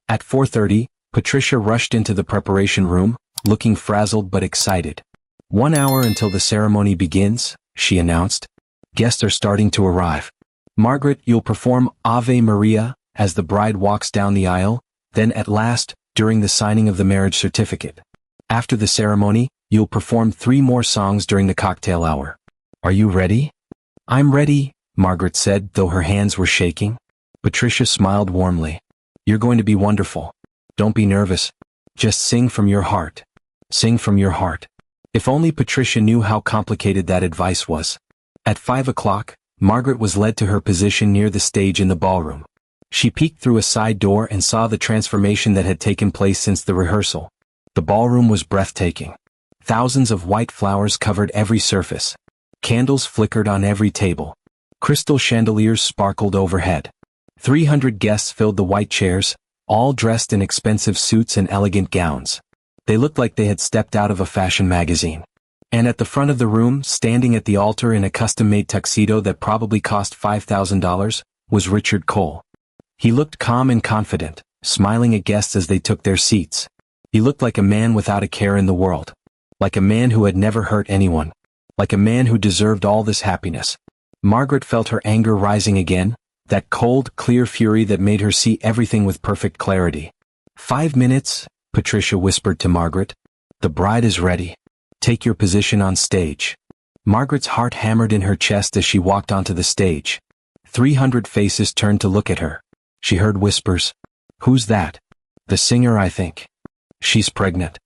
At 4:30, Patricia rushed into the preparation room, looking frazzled but excited. 1 hour until the ceremony begins, she announced. Guests are starting to arrive. Margaret, you'll perform Ave Maria as the bride walks down the aisle, then at last, during the signing of the marriage certificate. After the ceremony, you'll perform 3 more songs during the cocktail hour. Are you ready? I'm ready, Margaret said, though her hands were shaking. Patricia smiled warmly. You're going to be wonderful. Don't be nervous. Just sing from your heart. Sing from your heart. If only Patricia knew how complicated that advice was. At 5 o'clock, Margaret was led to her position near the stage in the ballroom. She peeked through a side door and saw the transformation that had taken place since the rehearsal. The ballroom was breathtaking. Thousands of white flowers covered every surface. Candles flickered on every table. Crystal chandeliers sparkled overhead. 300 guests filled the white chairs, all dressed in expensive suits and elegant gowns. They looked like they had stepped out of a fashion magazine. And at the front of the room, standing at the altar in a custom-made tuxedo that probably cost $5,000, was Richard Cole. He looked calm and confident, smiling at guests as they took their seats. He looked like a man without a care in the world. Like a man who had never hurt anyone. Like a man who deserved all this happiness. Margaret felt her anger rising again, that cold, clear fury that made her see everything with perfect clarity. 5 minutes, Patricia whispered to Margaret. The bride is ready. Take your position on stage. Margaret's heart hammered in her chest as she walked onto the stage. 300 faces turned to look at her. She heard whispers. Who's that? The singer, I think. She's pregnant.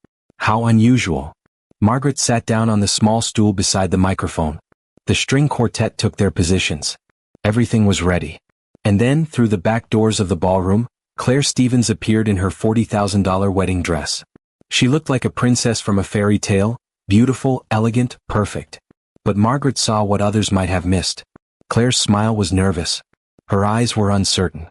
How unusual. Margaret sat down on the small stool beside the microphone. The string quartet took their positions. Everything was ready. And then, through the back doors of the ballroom, Claire Stevens appeared in her $40,000 wedding dress. She looked like a princess from a fairy tale, beautiful, elegant, perfect. But Margaret saw what others might have missed. Claire's smile was nervous. Her eyes were uncertain.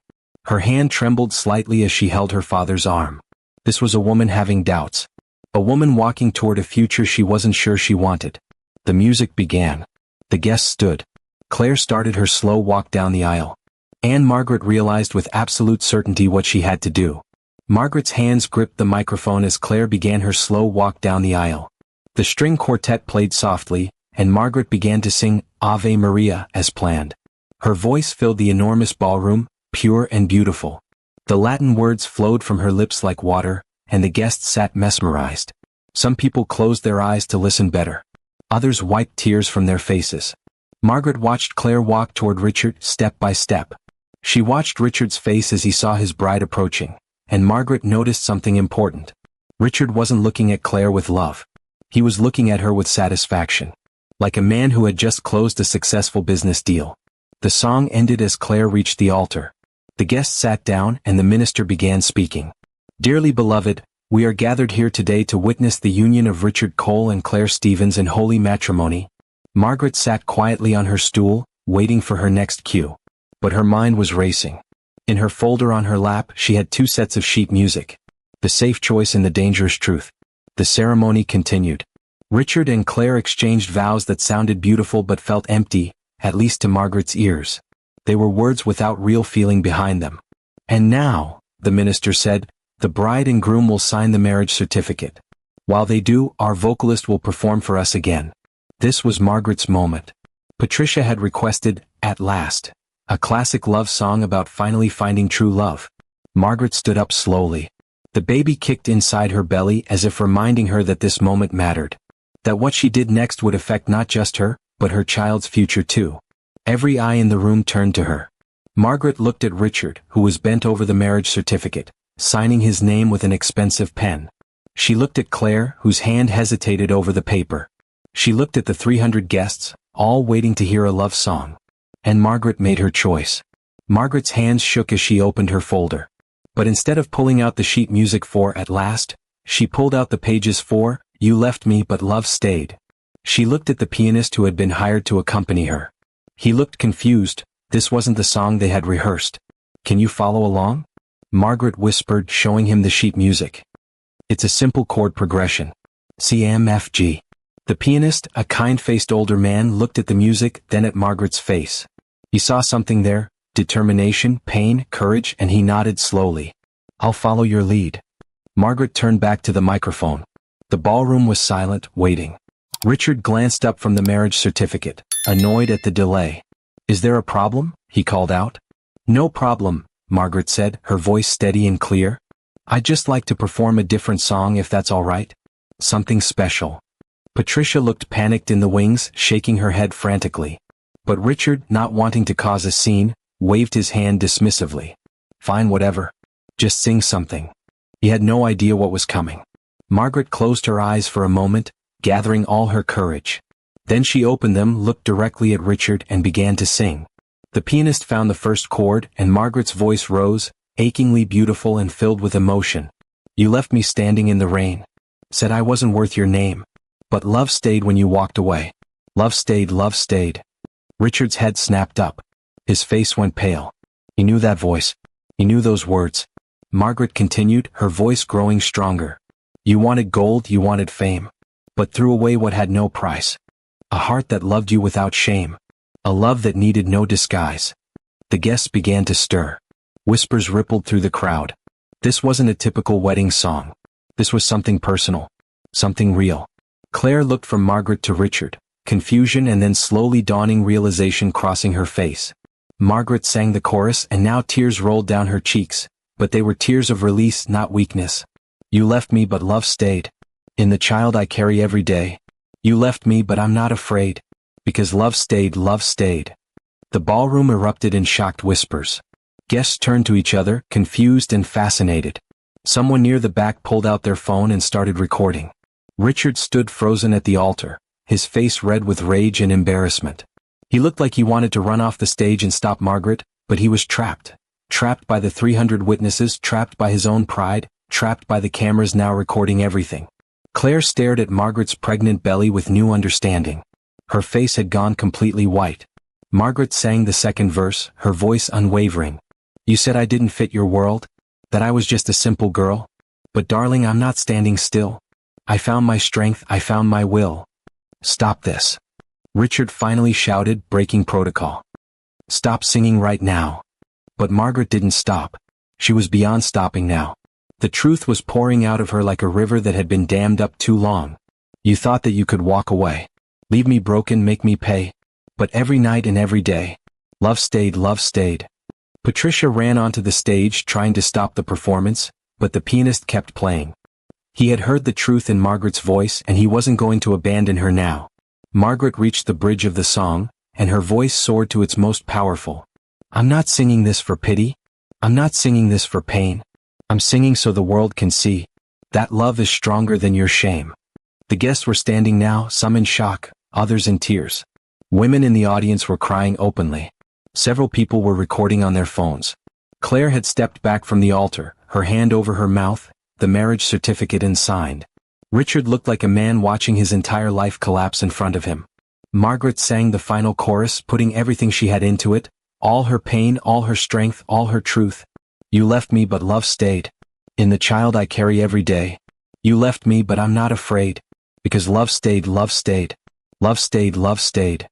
Her hand trembled slightly as she held her father's arm. This was a woman having doubts. A woman walking toward a future she wasn't sure she wanted. The music began. The guests stood. Claire started her slow walk down the aisle. And Margaret realized with absolute certainty what she had to do. Margaret's hands gripped the microphone as Claire began her slow walk down the aisle. The string quartet played softly, and Margaret began to sing Ave Maria as planned. Her voice filled the enormous ballroom, pure and beautiful. The Latin words flowed from her lips like water, and the guests sat mesmerized. Some people closed their eyes to listen better. Others wiped tears from their faces. Margaret watched Claire walk toward Richard step by step. She watched Richard's face as he saw his bride approaching, and Margaret noticed something important. Richard wasn't looking at Claire with love. He was looking at her with satisfaction. Like a man who had just closed a successful business deal. The song ended as Claire reached the altar. The guests sat down and the minister began speaking. Dearly beloved, we are gathered here today to witness the union of Richard Cole and Claire Stevens in holy matrimony. Margaret sat quietly on her stool, waiting for her next cue. But her mind was racing. In her folder on her lap, she had 2 sets of sheet music. The safe choice and the dangerous truth. The ceremony continued. Richard and Claire exchanged vows that sounded beautiful but felt empty, at least to Margaret's ears. They were words without real feeling behind them. And now, the minister said, the bride and groom will sign the marriage certificate. While they do, our vocalist will perform for us again. This was Margaret's moment. Patricia had requested, At Last, a classic love song about finally finding true love. Margaret stood up slowly. The baby kicked inside her belly as if reminding her that this moment mattered. That what she did next would affect not just her, but her child's future too. Every eye in the room turned to her. Margaret looked at Richard, who was bent over the marriage certificate, signing his name with an expensive pen. She looked at Claire, whose hand hesitated over the paper. She looked at the 300 guests, all waiting to hear a love song. And Margaret made her choice. Margaret's hands shook as she opened her folder. But instead of pulling out the sheet music for At Last, she pulled out the pages for You Left Me But Love Stayed. She looked at the pianist who had been hired to accompany her. He looked confused. This wasn't the song they had rehearsed. Can you follow along? Margaret whispered, showing him the sheet music. It's a simple chord progression. CMFG. The pianist, a kind-faced older man, looked at the music, then at Margaret's face. He saw something there, Determination, pain, courage, and he nodded slowly. I'll follow your lead. Margaret turned back to the microphone. The ballroom was silent, waiting. Richard glanced up from the marriage certificate, annoyed at the delay. Is there a problem? He called out. No problem, Margaret said, her voice steady and clear. I'd just like to perform a different song if that's all right. Something special. Patricia looked panicked in the wings, shaking her head frantically. But Richard, not wanting to cause a scene, waved his hand dismissively. Fine, whatever. Just sing something. He had no idea what was coming. Margaret closed her eyes for a moment, gathering all her courage. Then she opened them, looked directly at Richard, and began to sing. The pianist found the first chord, and Margaret's voice rose, achingly beautiful and filled with emotion. You left me standing in the rain. Said I wasn't worth your name. But love stayed when you walked away. Love stayed, love stayed. Richard's head snapped up. His face went pale. He knew that voice. He knew those words. Margaret continued, her voice growing stronger. You wanted gold, you wanted fame. But threw away what had no price. A heart that loved you without shame. A love that needed no disguise. The guests began to stir. Whispers rippled through the crowd. This wasn't a typical wedding song. This was something personal. Something real. Claire looked from Margaret to Richard, confusion and then slowly dawning realization crossing her face. Margaret sang the chorus and now tears rolled down her cheeks, but they were tears of release, not weakness. You left me but love stayed. In the child I carry every day. You left me but I'm not afraid. Because love stayed, love stayed. The ballroom erupted in shocked whispers. Guests turned to each other, confused and fascinated. Someone near the back pulled out their phone and started recording. Richard stood frozen at the altar, his face red with rage and embarrassment. He looked like he wanted to run off the stage and stop Margaret, but he was trapped. Trapped by the 300 witnesses, trapped by his own pride, trapped by the cameras now recording everything. Claire stared at Margaret's pregnant belly with new understanding. Her face had gone completely white. Margaret sang the second verse, her voice unwavering. You said I didn't fit your world? That I was just a simple girl? But darling, I'm not standing still. I found my strength, I found my will. Stop this. Richard finally shouted, breaking protocol. Stop singing right now. But Margaret didn't stop. She was beyond stopping now. The truth was pouring out of her like a river that had been dammed up too long. You thought that you could walk away. Leave me broken, make me pay. But every night and every day. Love stayed, love stayed. Patricia ran onto the stage trying to stop the performance, but the pianist kept playing. He had heard the truth in Margaret's voice and he wasn't going to abandon her now. Margaret reached the bridge of the song, and her voice soared to its most powerful. I'm not singing this for pity. I'm not singing this for pain. I'm singing so the world can see that love is stronger than your shame. The guests were standing now, some in shock, others in tears. Women in the audience were crying openly. Several people were recording on their phones. Claire had stepped back from the altar, her hand over her mouth, the marriage certificate unsigned. Richard looked like a man watching his entire life collapse in front of him. Margaret sang the final chorus, putting everything she had into it, all her pain, all her strength, all her truth. You left me but love stayed. In the child I carry every day. You left me but I'm not afraid. Because love stayed, love stayed. Love stayed, love stayed.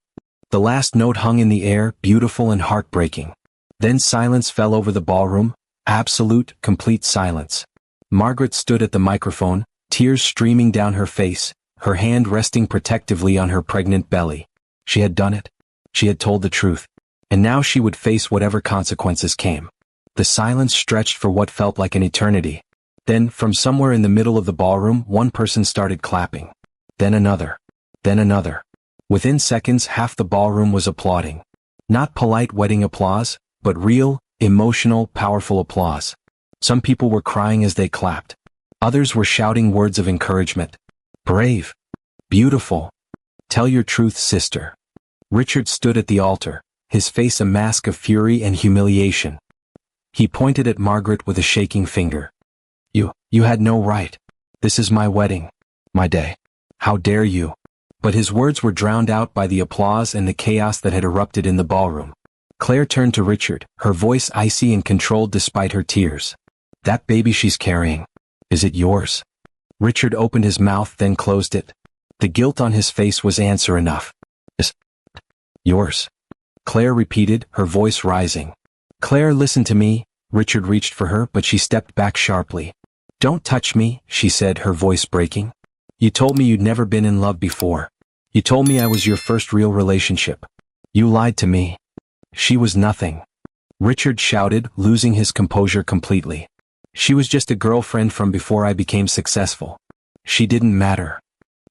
The last note hung in the air, beautiful and heartbreaking. Then silence fell over the ballroom, absolute, complete silence. Margaret stood at the microphone, tears streaming down her face, her hand resting protectively on her pregnant belly. She had done it. She had told the truth. And now she would face whatever consequences came. The silence stretched for what felt like an eternity. Then, from somewhere in the middle of the ballroom, one person started clapping. Then another. Then another. Within seconds, half the ballroom was applauding. Not polite wedding applause, but real, emotional, powerful applause. Some people were crying as they clapped. Others were shouting words of encouragement. Brave. Beautiful. Tell your truth, sister. Richard stood at the altar, his face a mask of fury and humiliation. He pointed at Margaret with a shaking finger. You had no right. This is my wedding. My day. How dare you? But his words were drowned out by the applause and the chaos that had erupted in the ballroom. Claire turned to Richard, her voice icy and controlled despite her tears. That baby she's carrying. Is it yours? Richard opened his mouth then closed it. The guilt on his face was answer enough. Is yours? Claire repeated, her voice rising. Claire, listen to me. Richard reached for her, but she stepped back sharply. Don't touch me, she said, her voice breaking. You told me you'd never been in love before. You told me I was your first real relationship. You lied to me. She was nothing. Richard shouted, losing his composure completely. She was just a girlfriend from before I became successful. She didn't matter.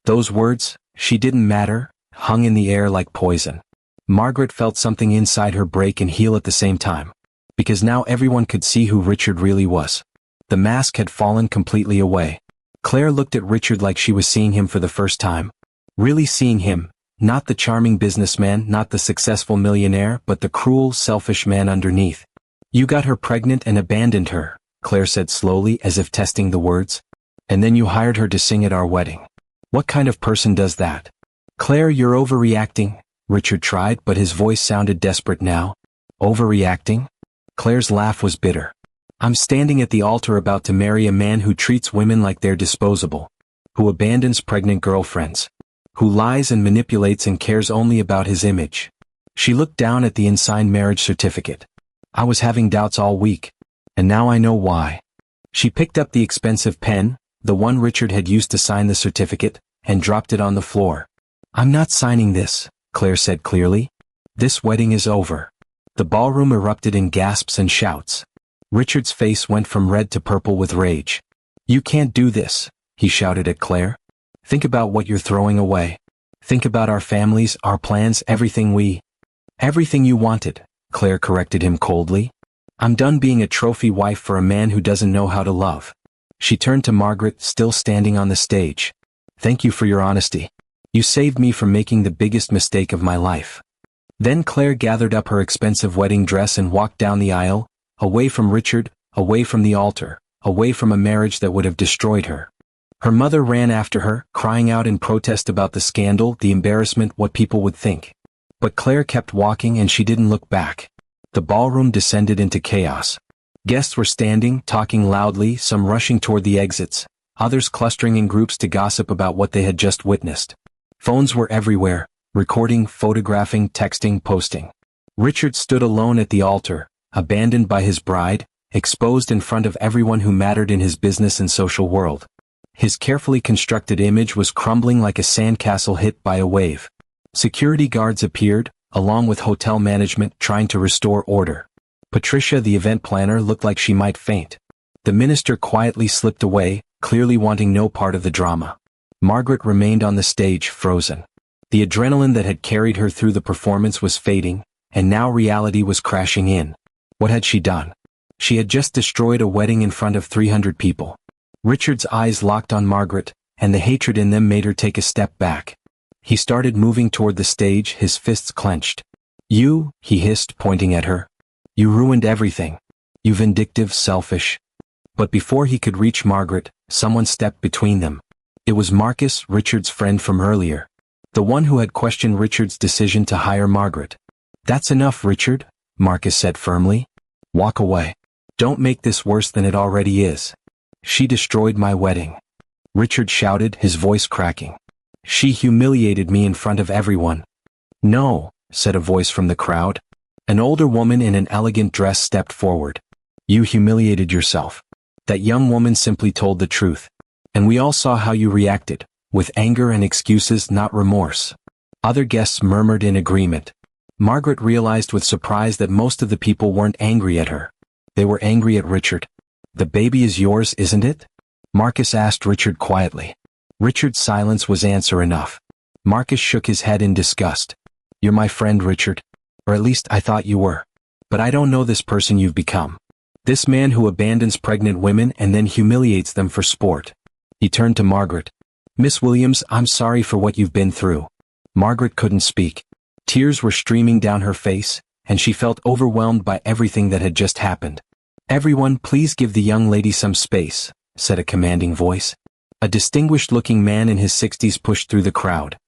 Those words, she didn't matter, hung in the air like poison. Margaret felt something inside her break and heal at the same time. Because now everyone could see who Richard really was. The mask had fallen completely away. Claire looked at Richard like she was seeing him for the first time. Really seeing him, not the charming businessman, not the successful millionaire, but the cruel, selfish man underneath. You got her pregnant and abandoned her, Claire said slowly, as if testing the words. And then you hired her to sing at our wedding. What kind of person does that? Claire, you're overreacting, Richard tried, but his voice sounded desperate now. Overreacting? Claire's laugh was bitter. I'm standing at the altar about to marry a man who treats women like they're disposable, who abandons pregnant girlfriends, who lies and manipulates and cares only about his image. She looked down at the unsigned marriage certificate. I was having doubts all week, and now I know why. She picked up the expensive pen, the one Richard had used to sign the certificate, and dropped it on the floor. I'm not signing this, Claire said clearly. This wedding is over. The ballroom erupted in gasps and shouts. Richard's face went from red to purple with rage. You can't do this, he shouted at Claire. Think about what you're throwing away. Think about our families, our plans, everything you wanted, Claire corrected him coldly. I'm done being a trophy wife for a man who doesn't know how to love. She turned to Margaret, still standing on the stage. Thank you for your honesty. You saved me from making the biggest mistake of my life. Then Claire gathered up her expensive wedding dress and walked down the aisle, away from Richard, away from the altar, away from a marriage that would have destroyed her. Her mother ran after her, crying out in protest about the scandal, the embarrassment, what people would think. But Claire kept walking and she didn't look back. The ballroom descended into chaos. Guests were standing, talking loudly, some rushing toward the exits, others clustering in groups to gossip about what they had just witnessed. Phones were everywhere, recording, photographing, texting, posting. Richard stood alone at the altar, abandoned by his bride, exposed in front of everyone who mattered in his business and social world. His carefully constructed image was crumbling like a sandcastle hit by a wave. Security guards appeared, along with hotel management, trying to restore order. Patricia, the event planner, looked like she might faint. The minister quietly slipped away, clearly wanting no part of the drama. Margaret remained on the stage, frozen. The adrenaline that had carried her through the performance was fading, and now reality was crashing in. What had she done? She had just destroyed a wedding in front of 300 people. Richard's eyes locked on Margaret, and the hatred in them made her take a step back. He started moving toward the stage, his fists clenched. You, he hissed, pointing at her. You ruined everything. You vindictive, selfish. But before he could reach Margaret, someone stepped between them. It was Marcus, Richard's friend from earlier. The one who had questioned Richard's decision to hire Margaret. That's enough, Richard, Marcus said firmly. Walk away. Don't make this worse than it already is. She destroyed my wedding. Richard shouted, his voice cracking. She humiliated me in front of everyone. No, said a voice from the crowd. An older woman in an elegant dress stepped forward. You humiliated yourself. That young woman simply told the truth. And we all saw how you reacted, with anger and excuses, not remorse. Other guests murmured in agreement. Margaret realized with surprise that most of the people weren't angry at her. They were angry at Richard. The baby is yours, isn't it? Marcus asked Richard quietly. Richard's silence was answer enough. Marcus shook his head in disgust. You're my friend, Richard. Or at least I thought you were. But I don't know this person you've become. This man who abandons pregnant women and then humiliates them for sport. He turned to Margaret. Miss Williams, I'm sorry for what you've been through. Margaret couldn't speak. Tears were streaming down her face, and she felt overwhelmed by everything that had just happened. Everyone, please give the young lady some space, said a commanding voice. A distinguished-looking man in his 60s pushed through the crowd.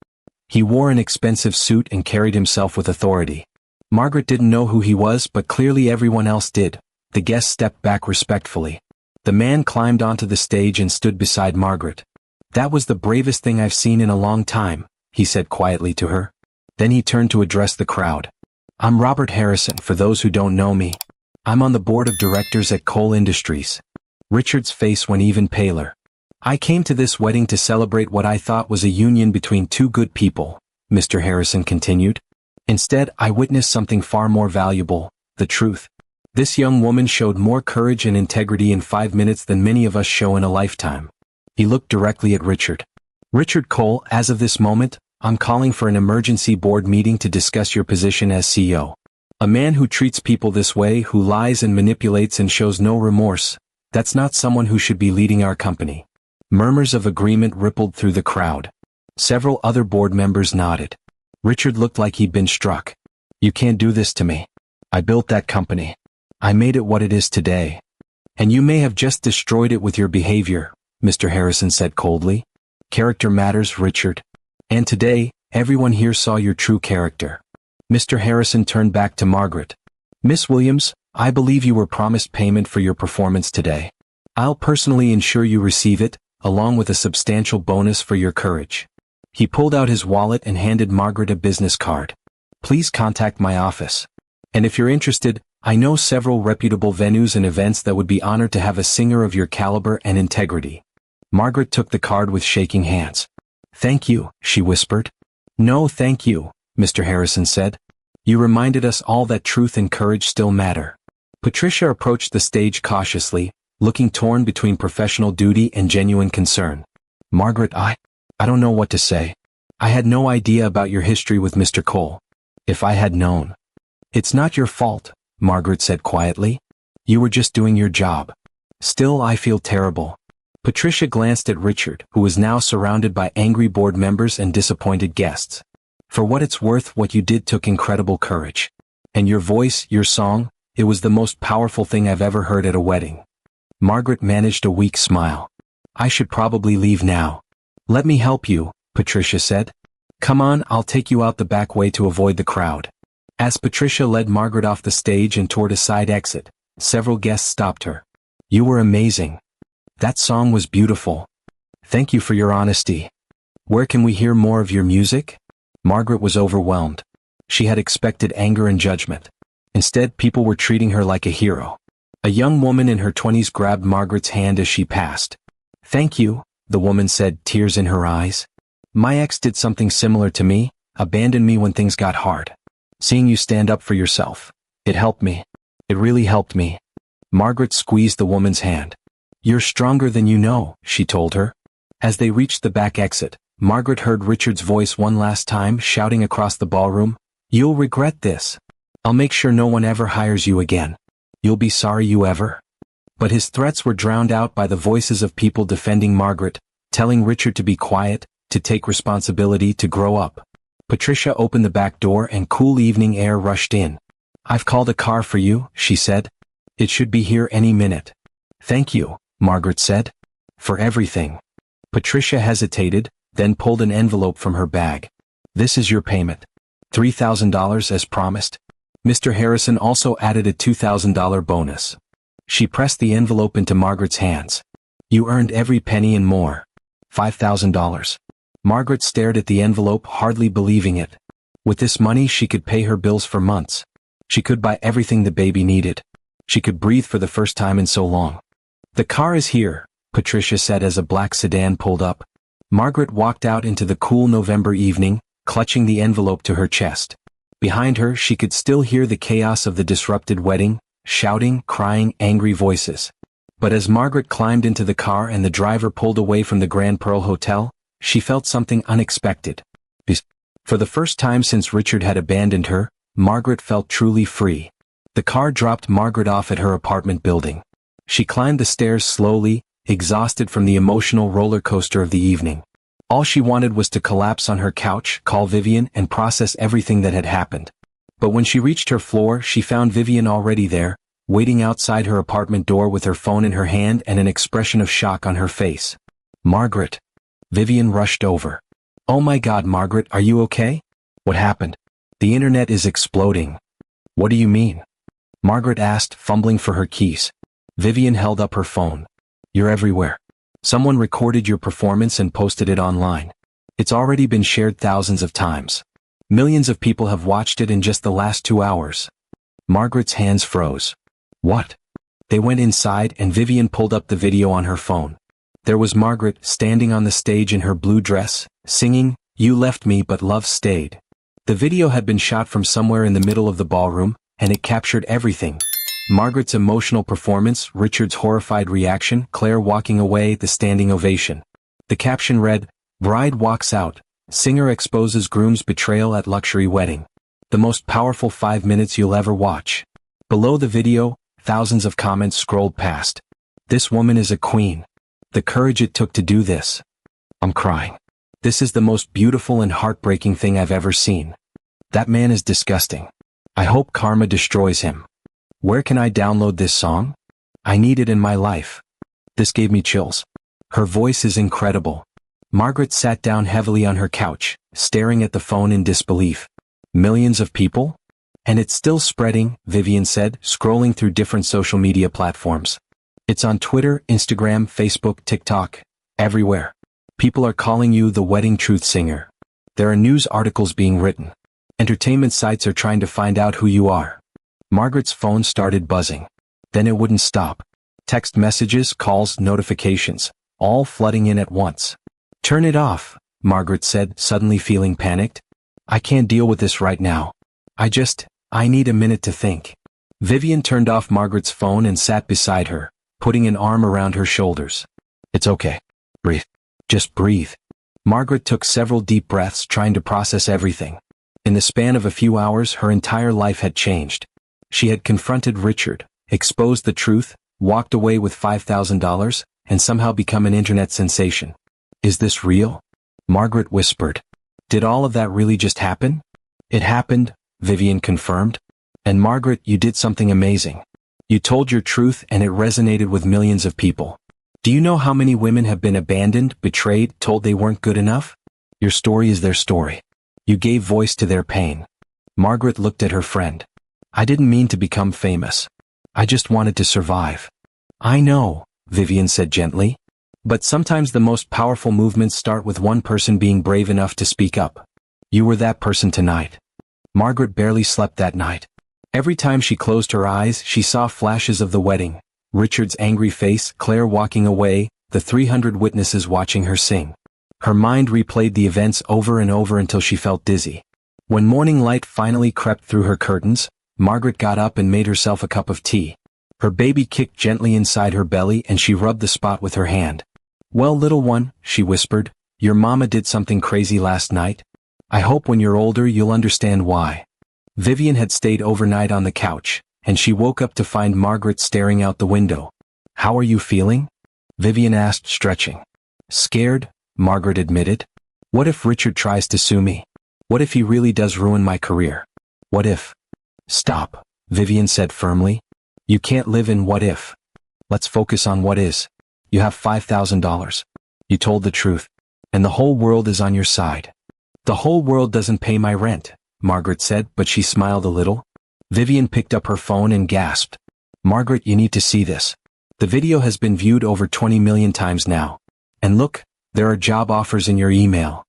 He wore an expensive suit and carried himself with authority. Margaret didn't know who he was, but clearly everyone else did. The guests stepped back respectfully. The man climbed onto the stage and stood beside Margaret. That was the bravest thing I've seen in a long time, he said quietly to her. Then he turned to address the crowd. I'm Robert Harrison, for those who don't know me. I'm on the board of directors at Cole Industries. Richard's face went even paler. I came to this wedding to celebrate what I thought was a union between two good people, Mr. Harrison continued. Instead, I witnessed something far more valuable, the truth. This young woman showed more courage and integrity in 5 minutes than many of us show in a lifetime. He looked directly at Richard. Richard Cole, as of this moment, I'm calling for an emergency board meeting to discuss your position as CEO. A man who treats people this way, who lies and manipulates and shows no remorse, that's not someone who should be leading our company. Murmurs of agreement rippled through the crowd. Several other board members nodded. Richard looked like he'd been struck. You can't do this to me. I built that company. I made it what it is today. And you may have just destroyed it with your behavior, Mr. Harrison said coldly. Character matters, Richard. And today, everyone here saw your true character. Mr. Harrison turned back to Margaret. Miss Williams, I believe you were promised payment for your performance today. I'll personally ensure you receive it, along with a substantial bonus for your courage. He pulled out his wallet and handed Margaret a business card. Please contact my office. And if you're interested, I know several reputable venues and events that would be honored to have a singer of your caliber and integrity. Margaret took the card with shaking hands. Thank you, she whispered. No, thank you, Mr. Harrison said. You reminded us all that truth and courage still matter. Patricia approached the stage cautiously, looking torn between professional duty and genuine concern. Margaret, I don't know what to say. I had no idea about your history with Mr. Cole. If I had known. It's not your fault, Margaret said quietly. You were just doing your job. Still, I feel terrible. Patricia glanced at Richard, who was now surrounded by angry board members and disappointed guests. For what it's worth, what you did took incredible courage. And your voice, your song, it was the most powerful thing I've ever heard at a wedding. Margaret managed a weak smile. I should probably leave now. Let me help you, Patricia said. Come on, I'll take you out the back way to avoid the crowd. As Patricia led Margaret off the stage and toward a side exit, several guests stopped her. You were amazing. That song was beautiful. Thank you for your honesty. Where can we hear more of your music? Margaret was overwhelmed. She had expected anger and judgment. Instead, people were treating her like a hero. A young woman in her 20s grabbed Margaret's hand as she passed. Thank you, the woman said, tears in her eyes. My ex did something similar to me, abandoned me when things got hard. Seeing you stand up for yourself, it helped me. It really helped me. Margaret squeezed the woman's hand. You're stronger than you know, she told her. As they reached the back exit, Margaret heard Richard's voice one last time shouting across the ballroom, You'll regret this. I'll make sure no one ever hires you again. You'll be sorry you ever. But his threats were drowned out by the voices of people defending Margaret, telling Richard to be quiet, to take responsibility, to grow up. Patricia opened the back door and cool evening air rushed in. I've called a car for you, she said. It should be here any minute. Thank you, Margaret said. For everything. Patricia hesitated, then pulled an envelope from her bag. This is your payment. $3,000 as promised. Mr. Harrison also added a $2,000 bonus. She pressed the envelope into Margaret's hands. You earned every penny and more. $5,000. Margaret stared at the envelope, hardly believing it. With this money, she could pay her bills for months. She could buy everything the baby needed. She could breathe for the first time in so long. The car is here, Patricia said as a black sedan pulled up. Margaret walked out into the cool November evening, clutching the envelope to her chest. Behind her, she could still hear the chaos of the disrupted wedding, shouting, crying, angry voices. But as Margaret climbed into the car and the driver pulled away from the Grand Pearl Hotel, she felt something unexpected. For the first time since Richard had abandoned her, Margaret felt truly free. The car dropped Margaret off at her apartment building. She climbed the stairs slowly, exhausted from the emotional roller coaster of the evening. All she wanted was to collapse on her couch, call Vivian, and process everything that had happened. But when she reached her floor, she found Vivian already there, waiting outside her apartment door with her phone in her hand and an expression of shock on her face. Margaret. Vivian rushed over. Oh my God, Margaret, are you okay? What happened? The internet is exploding. What do you mean? Margaret asked, fumbling for her keys. Vivian held up her phone. You're everywhere. Someone recorded your performance and posted it online. It's already been shared thousands of times. Millions of people have watched it in just the last 2 hours. Margaret's hands froze. What? They went inside and Vivian pulled up the video on her phone. There was Margaret standing on the stage in her blue dress, singing, "You left me but love stayed." The video had been shot from somewhere in the middle of the ballroom, and it captured everything. Margaret's emotional performance, Richard's horrified reaction, Claire walking away, the standing ovation. The caption read, "Bride walks out. Singer exposes groom's betrayal at luxury wedding. The most powerful 5 minutes you'll ever watch." Below the video, thousands of comments scrolled past. "This woman is a queen. The courage it took to do this. I'm crying. This is the most beautiful and heartbreaking thing I've ever seen. That man is disgusting. I hope karma destroys him. Where can I download this song? I need it in my life." This gave me chills. Her voice is incredible. Margaret sat down heavily on her couch, staring at the phone in disbelief. Millions of people? And it's still spreading, Vivian said, scrolling through different social media platforms. It's on Twitter, Instagram, Facebook, TikTok, everywhere. People are calling you the wedding truth singer. There are news articles being written. Entertainment sites are trying to find out who you are. Margaret's phone started buzzing. Then it wouldn't stop. Text messages, calls, notifications, all flooding in at once. "Turn it off," Margaret said, suddenly feeling panicked. "I can't deal with this right now. I need a minute to think." Vivian turned off Margaret's phone and sat beside her, putting an arm around her shoulders. "It's okay. Breathe. Just breathe." Margaret took several deep breaths, trying to process everything. In the span of a few hours, her entire life had changed. She had confronted Richard, exposed the truth, walked away with $5,000, and somehow become an internet sensation. "Is this real?" Margaret whispered. "Did all of that really just happen?" "It happened," Vivian confirmed. "And Margaret, you did something amazing. You told your truth and it resonated with millions of people. Do you know how many women have been abandoned, betrayed, told they weren't good enough? Your story is their story. You gave voice to their pain." Margaret looked at her friend. "I didn't mean to become famous. I just wanted to survive." "I know," Vivian said gently. "But sometimes the most powerful movements start with one person being brave enough to speak up. You were that person tonight." Margaret barely slept that night. Every time she closed her eyes, she saw flashes of the wedding, Richard's angry face, Claire walking away, the 300 witnesses watching her sing. Her mind replayed the events over and over until she felt dizzy. When morning light finally crept through her curtains, Margaret got up and made herself a cup of tea. Her baby kicked gently inside her belly and she rubbed the spot with her hand. "Well, little one," she whispered, "your mama did something crazy last night. I hope when you're older you'll understand why." Vivian had stayed overnight on the couch, and she woke up to find Margaret staring out the window. "How are you feeling?" Vivian asked, stretching. "Scared," Margaret admitted. "What if Richard tries to sue me? What if he really does ruin my career? What if—" "Stop," Vivian said firmly. "You can't live in what if. Let's focus on what is. You have $5,000. You told the truth. And the whole world is on your side." "The whole world doesn't pay my rent," Margaret said, but she smiled a little. Vivian picked up her phone and gasped. "Margaret, you need to see this. The video has been viewed over 20 million times now. And look, there are job offers in your email."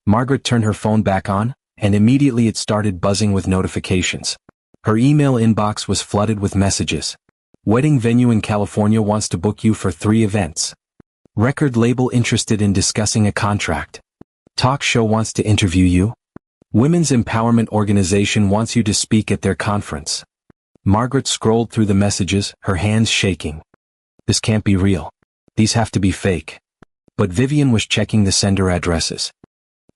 Margaret turned her phone back on, and immediately it started buzzing with notifications. Her email inbox was flooded with messages. "Wedding venue in California wants to book you for 3 events." "Record label interested in discussing a contract." "Talk show wants to interview you." "Women's empowerment organization wants you to speak at their conference." Margaret scrolled through the messages, her hands shaking. This can't be real. These have to be fake. But Vivian was checking the sender addresses.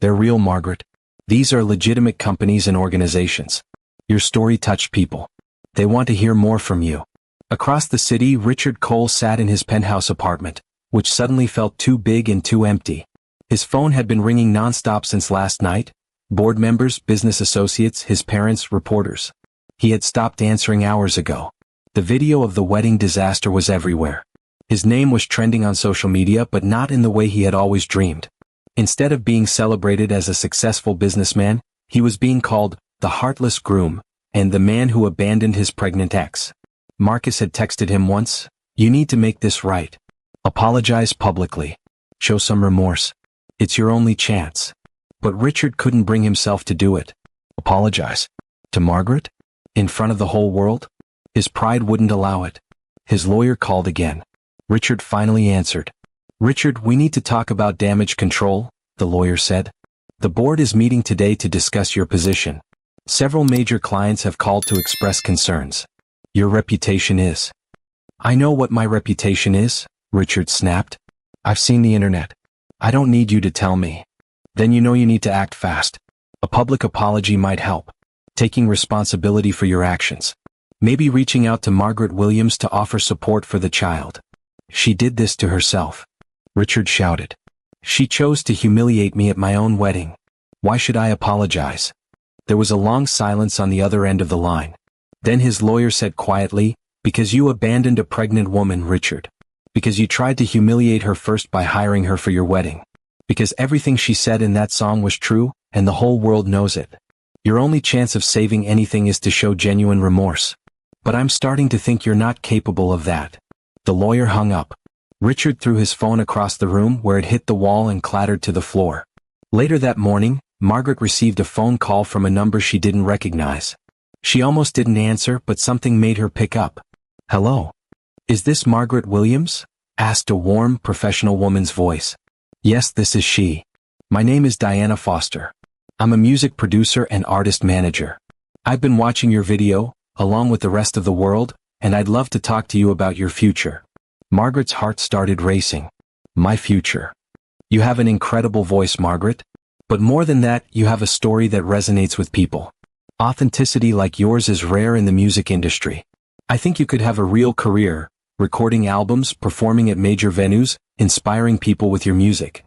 They're real, Margaret. These are legitimate companies and organizations. Your story touched people. They want to hear more from you. Across the city, Richard Cole sat in his penthouse apartment, which suddenly felt too big and too empty. His phone had been ringing nonstop since last night. Board members, business associates, his parents, reporters. He had stopped answering hours ago. The video of the wedding disaster was everywhere. His name was trending on social media, but not in the way he had always dreamed. Instead of being celebrated as a successful businessman, he was being called the heartless groom and the man who abandoned his pregnant ex. Marcus had texted him once, "You need to make this right. Apologize publicly. Show some remorse. It's your only chance." But Richard couldn't bring himself to do it. Apologize? To Margaret? In front of the whole world? His pride wouldn't allow it. His lawyer called again. Richard finally answered. "Richard, we need to talk about damage control," the lawyer said. "The board is meeting today to discuss your position. Several major clients have called to express concerns. Your reputation is—" "I know what my reputation is," Richard snapped. "I've seen the internet. I don't need you to tell me." "Then you know you need to act fast. A public apology might help. Taking responsibility for your actions. Maybe reaching out to Margaret Williams to offer support for the child. She did this to herself." Richard shouted. "She chose to humiliate me at my own wedding. Why should I apologize?" There was a long silence on the other end of the line. Then his lawyer said quietly, "Because you abandoned a pregnant woman, Richard. Because you tried to humiliate her first by hiring her for your wedding. Because everything she said in that song was true, and the whole world knows it. Your only chance of saving anything is to show genuine remorse. But I'm starting to think you're not capable of that." The lawyer hung up. Richard threw his phone across the room where it hit the wall and clattered to the floor. Later that morning, Margaret received a phone call from a number she didn't recognize. She almost didn't answer, but something made her pick up. "Hello? Is this Margaret Williams?" asked a warm, professional woman's voice. "Yes, this is she. My name is Diana Foster. I'm a music producer and artist manager. I've been watching your video, along with the rest of the world, and I'd love to talk to you about your future." Margaret's heart started racing. "My future. You have an incredible voice, Margaret. But more than that, you have a story that resonates with people. Authenticity like yours is rare in the music industry. I think you could have a real career, recording albums, performing at major venues, inspiring people with your music."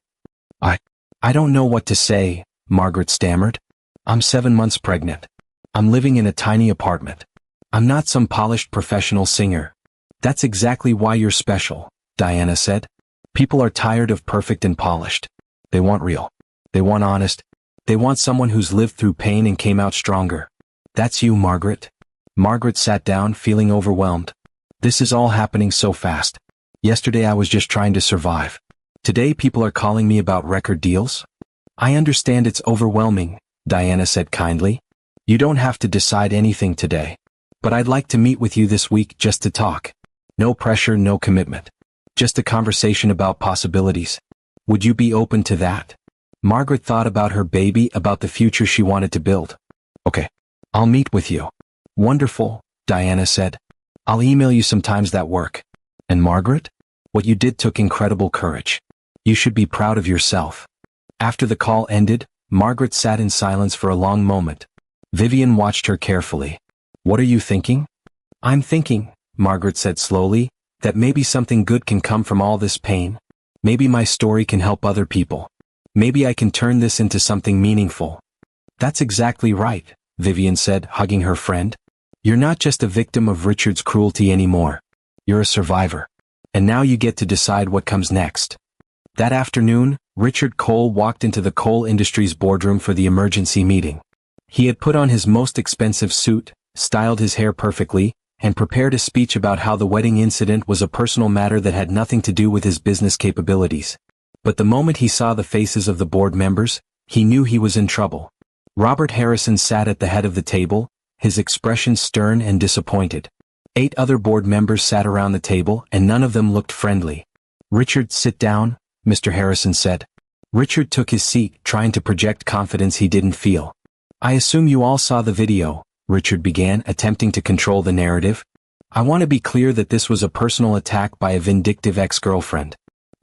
I don't know what to say," Margaret stammered. "I'm 7 months pregnant. I'm living in a tiny apartment. I'm not some polished professional singer." "That's exactly why you're special," Diana said. "People are tired of perfect and polished. They want real. They want honest. They want someone who's lived through pain and came out stronger. That's you, Margaret." Margaret sat down, feeling overwhelmed. "This is all happening so fast. Yesterday I was just trying to survive. Today people are calling me about record deals." "I understand it's overwhelming," Diana said kindly. "You don't have to decide anything today. But I'd like to meet with you this week just to talk. No pressure, no commitment. Just a conversation about possibilities. Would you be open to that?" Margaret thought about her baby, about the future she wanted to build. "Okay. I'll meet with you." "Wonderful," Diana said. "I'll email you sometimes that work." "And Margaret? What you did took incredible courage. You should be proud of yourself." After the call ended, Margaret sat in silence for a long moment. Vivian watched her carefully. "What are you thinking?" "I'm thinking," Margaret said slowly, "that maybe something good can come from all this pain. Maybe my story can help other people. Maybe I can turn this into something meaningful." "That's exactly right," Vivian said, hugging her friend. "You're not just a victim of Richard's cruelty anymore. You're a survivor. And now you get to decide what comes next." That afternoon, Richard Cole walked into the coal industry's boardroom for the emergency meeting. He had put on his most expensive suit, styled his hair perfectly, and prepared a speech about how the wedding incident was a personal matter that had nothing to do with his business capabilities. But the moment he saw the faces of the board members, he knew he was in trouble. Robert Harrison sat at the head of the table, his expression stern and disappointed. 8 other board members sat around the table, and none of them looked friendly. "Richard, sit down," Mr. Harrison said. Richard took his seat, trying to project confidence he didn't feel. "I assume you all saw the video," Richard began, attempting to control the narrative. "I want to be clear that this was a personal attack by a vindictive ex-girlfriend.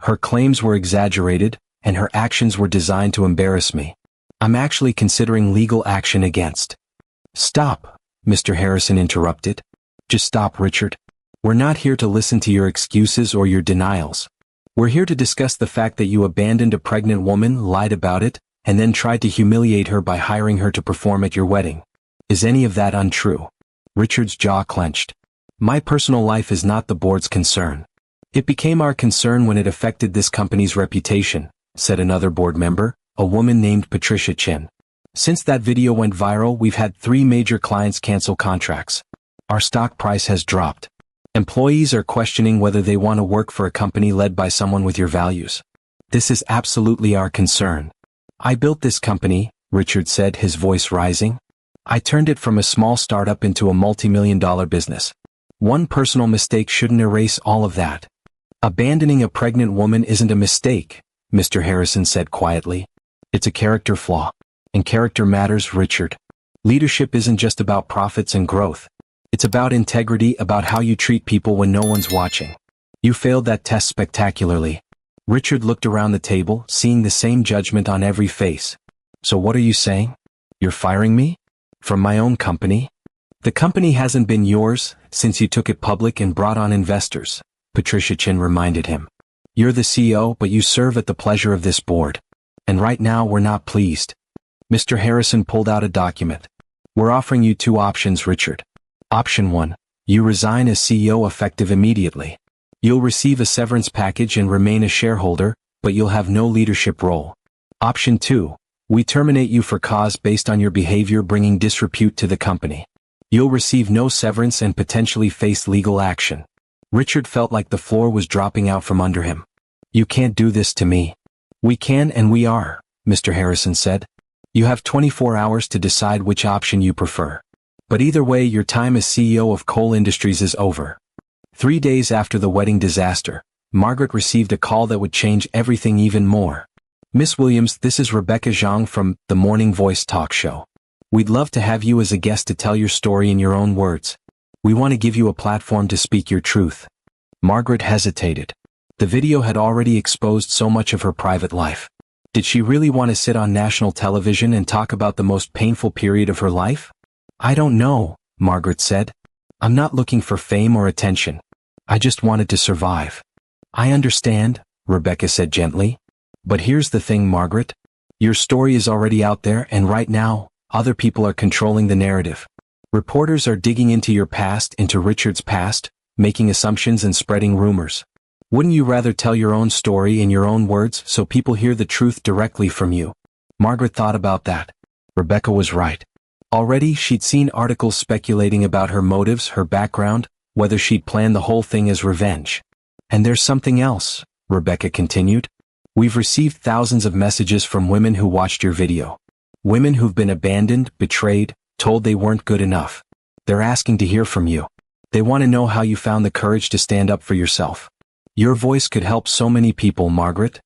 Her claims were exaggerated, and her actions were designed to embarrass me. I'm actually considering legal action against—" "Stop," Mr. Harrison interrupted. "Just stop, Richard. We're not here to listen to your excuses or your denials. We're here to discuss the fact that you abandoned a pregnant woman, lied about it, and then tried to humiliate her by hiring her to perform at your wedding. Is any of that untrue?" Richard's jaw clenched. "My personal life is not the board's concern. It became our concern when it affected this company's reputation," said another board member, a woman named Patricia Chin. "Since that video went viral, we've had 3 major clients cancel contracts. Our stock price has dropped. Employees are questioning whether they want to work for a company led by someone with your values. This is absolutely our concern. I built this company," Richard said, his voice rising. "I turned it from a small startup into a multi-million-dollar business. One personal mistake shouldn't erase all of that. Abandoning a pregnant woman isn't a mistake, Mr. Harrison said quietly. It's a character flaw. And character matters, Richard. Leadership isn't just about profits and growth. It's about integrity, about how you treat people when no one's watching. You failed that test spectacularly. Richard looked around the table, seeing the same judgment on every face. So what are you saying? You're firing me? From my own company? The company hasn't been yours since you took it public and brought on investors, Patricia Chin reminded him. You're the CEO, but you serve at the pleasure of this board. And right now we're not pleased. Mr. Harrison pulled out a document. We're offering you two options, Richard. Option 1. You resign as CEO effective immediately. You'll receive a severance package and remain a shareholder, but you'll have no leadership role. Option 2. We terminate you for cause based on your behavior bringing disrepute to the company. You'll receive no severance and potentially face legal action. Richard felt like the floor was dropping out from under him. You can't do this to me. We can and we are, Mr. Harrison said. You have 24 hours to decide which option you prefer. But either way, your time as CEO of Coal Industries is over. 3 days after the wedding disaster, Margaret received a call that would change everything even more. Miss Williams, this is Rebecca Zhang from The Morning Voice talk show. We'd love to have you as a guest to tell your story in your own words. We want to give you a platform to speak your truth. Margaret hesitated. The video had already exposed so much of her private life. Did she really want to sit on national television and talk about the most painful period of her life? I don't know, Margaret said. I'm not looking for fame or attention. I just wanted to survive. I understand, Rebecca said gently. But here's the thing, Margaret. Your story is already out there, and right now, other people are controlling the narrative. Reporters are digging into your past, into Richard's past, making assumptions and spreading rumors. Wouldn't you rather tell your own story in your own words so people hear the truth directly from you? Margaret thought about that. Rebecca was right. Already she'd seen articles speculating about her motives, her background, whether she'd planned the whole thing as revenge. And there's something else, Rebecca continued. We've received thousands of messages from women who watched your video. Women who've been abandoned, betrayed, told they weren't good enough. They're asking to hear from you. They want to know how you found the courage to stand up for yourself. Your voice could help so many people, Margaret.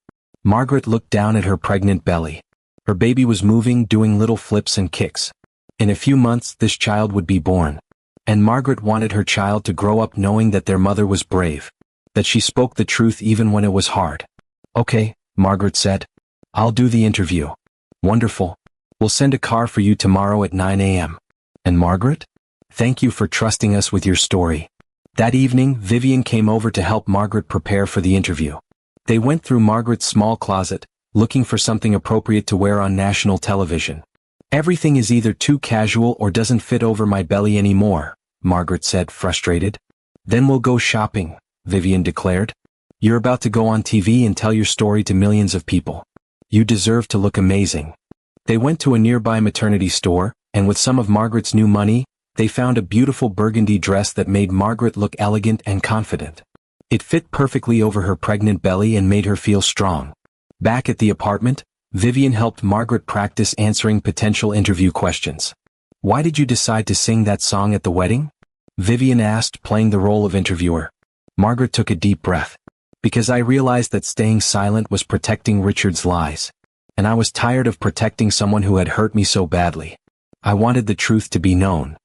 Margaret looked down at her pregnant belly. Her baby was moving, doing little flips and kicks. In a few months, this child would be born. And Margaret wanted her child to grow up knowing that their mother was brave, that she spoke the truth even when it was hard. Okay, Margaret said. I'll do the interview. Wonderful. We'll send a car for you tomorrow at 9 a.m. And Margaret? Thank you for trusting us with your story. That evening, Vivian came over to help Margaret prepare for the interview. They went through Margaret's small closet, looking for something appropriate to wear on national television. Everything is either too casual or doesn't fit over my belly anymore, Margaret said, frustrated. Then we'll go shopping, Vivian declared. You're about to go on TV and tell your story to millions of people. You deserve to look amazing. They went to a nearby maternity store, and with some of Margaret's new money, they found a beautiful burgundy dress that made Margaret look elegant and confident. It fit perfectly over her pregnant belly and made her feel strong. Back at the apartment, Vivian helped Margaret practice answering potential interview questions. Why did you decide to sing that song at the wedding? Vivian asked, playing the role of interviewer. Margaret took a deep breath. Because I realized that staying silent was protecting Richard's lies. And I was tired of protecting someone who had hurt me so badly. I wanted the truth to be known.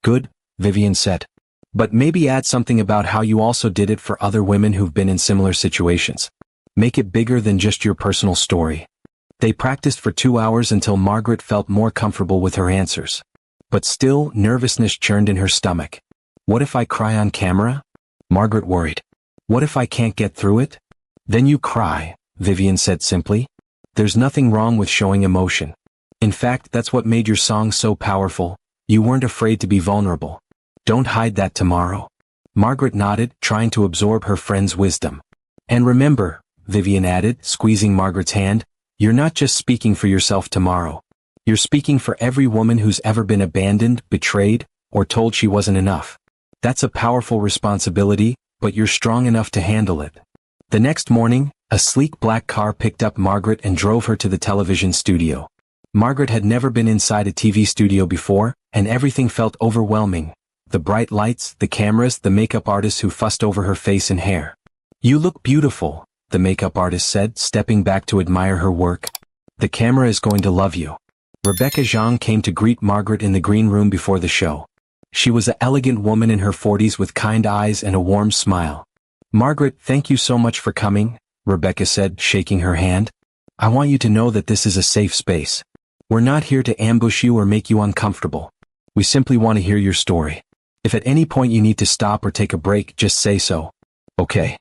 Good, Vivian said. But maybe add something about how you also did it for other women who've been in similar situations. Make it bigger than just your personal story. They practiced for 2 hours until Margaret felt more comfortable with her answers. But still, nervousness churned in her stomach. What if I cry on camera? Margaret worried. What if I can't get through it? Then you cry, Vivian said simply. There's nothing wrong with showing emotion. In fact, that's what made your song so powerful. You weren't afraid to be vulnerable. Don't hide that tomorrow. Margaret nodded, trying to absorb her friend's wisdom. And remember, Vivian added, squeezing Margaret's hand, you're not just speaking for yourself tomorrow. You're speaking for every woman who's ever been abandoned, betrayed, or told she wasn't enough. That's a powerful responsibility, but you're strong enough to handle it. The next morning, a sleek black car picked up Margaret and drove her to the television studio. Margaret had never been inside a TV studio before, and everything felt overwhelming. The bright lights, the cameras, the makeup artist who fussed over her face and hair. "You look beautiful," the makeup artist said, stepping back to admire her work. "The camera is going to love you." Rebecca Zhang came to greet Margaret in the green room before the show. She was an elegant woman in her 40s with kind eyes and a warm smile. "Margaret, thank you so much for coming," Rebecca said, shaking her hand. "I want you to know that this is a safe space. We're not here to ambush you or make you uncomfortable. We simply want to hear your story. If at any point you need to stop or take a break, just say so." "Okay."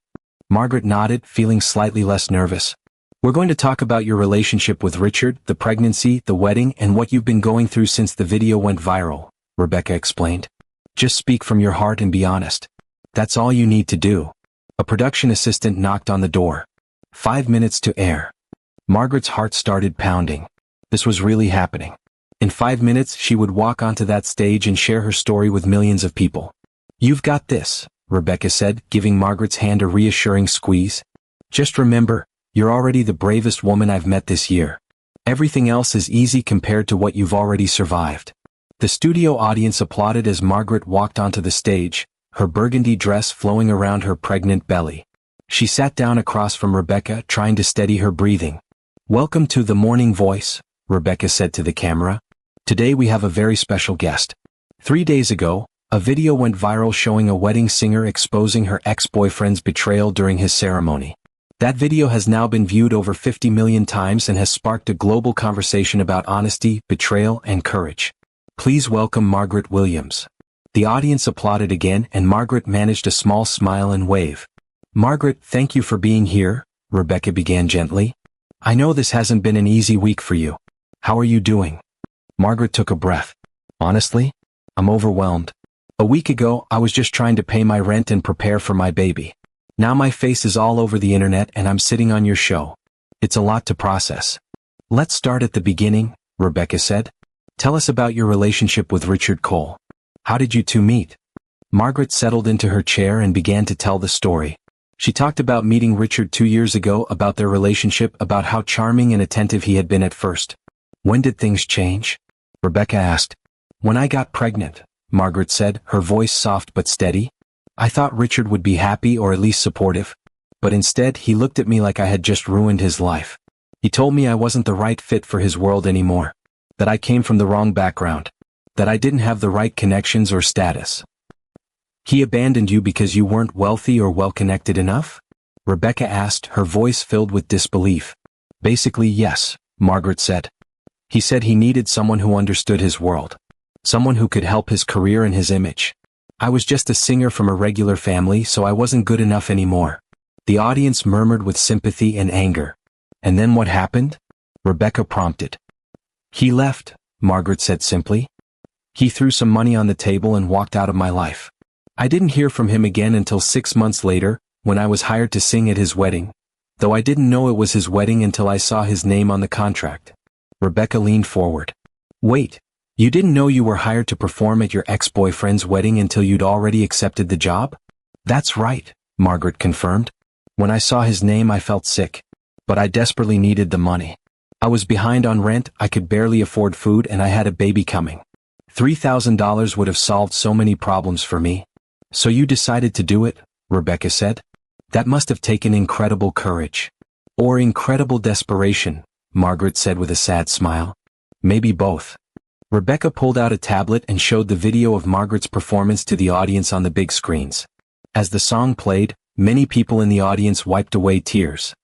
Margaret nodded, feeling slightly less nervous. "We're going to talk about your relationship with Richard, the pregnancy, the wedding, and what you've been going through since the video went viral," Rebecca explained. "Just speak from your heart and be honest. That's all you need to do." A production assistant knocked on the door. 5 minutes to air. Margaret's heart started pounding. This was really happening. In 5 minutes, she would walk onto that stage and share her story with millions of people. "You've got this," Rebecca said, giving Margaret's hand a reassuring squeeze. "Just remember, you're already the bravest woman I've met this year. Everything else is easy compared to what you've already survived." The studio audience applauded as Margaret walked onto the stage, her burgundy dress flowing around her pregnant belly. She sat down across from Rebecca, trying to steady her breathing. "Welcome to The Morning Voice," Rebecca said to the camera. "Today we have a very special guest." 3 days ago, a video went viral showing a wedding singer exposing her ex-boyfriend's betrayal during his ceremony. That video has now been viewed over 50 million times and has sparked a global conversation about honesty, betrayal, and courage. Please welcome Margaret Williams. The audience applauded again, and Margaret managed a small smile and wave. "Margaret, thank you for being here," Rebecca began gently. "I know this hasn't been an easy week for you. How are you doing?" Margaret took a breath. "Honestly, I'm overwhelmed. A week ago, I was just trying to pay my rent and prepare for my baby. Now my face is all over the internet and I'm sitting on your show. It's a lot to process." "Let's start at the beginning," Rebecca said. "Tell us about your relationship with Richard Cole. How did you two meet?" Margaret settled into her chair and began to tell the story. She talked about meeting Richard 2 years ago, about their relationship, about how charming and attentive he had been at first. "When did things change?" Rebecca asked. "When I got pregnant," Margaret said, her voice soft but steady. "I thought Richard would be happy or at least supportive. But instead, he looked at me like I had just ruined his life. He told me I wasn't the right fit for his world anymore. That I came from the wrong background. That I didn't have the right connections or status." "He abandoned you because you weren't wealthy or well-connected enough?" Rebecca asked, her voice filled with disbelief. "Basically, yes," Margaret said. "He said he needed someone who understood his world. Someone who could help his career and his image. I was just a singer from a regular family, so I wasn't good enough anymore." The audience murmured with sympathy and anger. "And then what happened?" Rebecca prompted. "He left," Margaret said simply. "He threw some money on the table and walked out of my life. I didn't hear from him again until 6 months later, when I was hired to sing at his wedding. Though I didn't know it was his wedding until I saw his name on the contract." Rebecca leaned forward. "Wait, you didn't know you were hired to perform at your ex-boyfriend's wedding until you'd already accepted the job?" "That's right," Margaret confirmed. "When I saw his name I felt sick. But I desperately needed the money. I was behind on rent, I could barely afford food, and I had a baby coming. $3,000 would have solved so many problems for me." "So you decided to do it," Rebecca said. "That must have taken incredible courage." "Or incredible desperation," Margaret said with a sad smile. "Maybe both." Rebecca pulled out a tablet and showed the video of Margaret's performance to the audience on the big screens. As the song played, many people in the audience wiped away tears.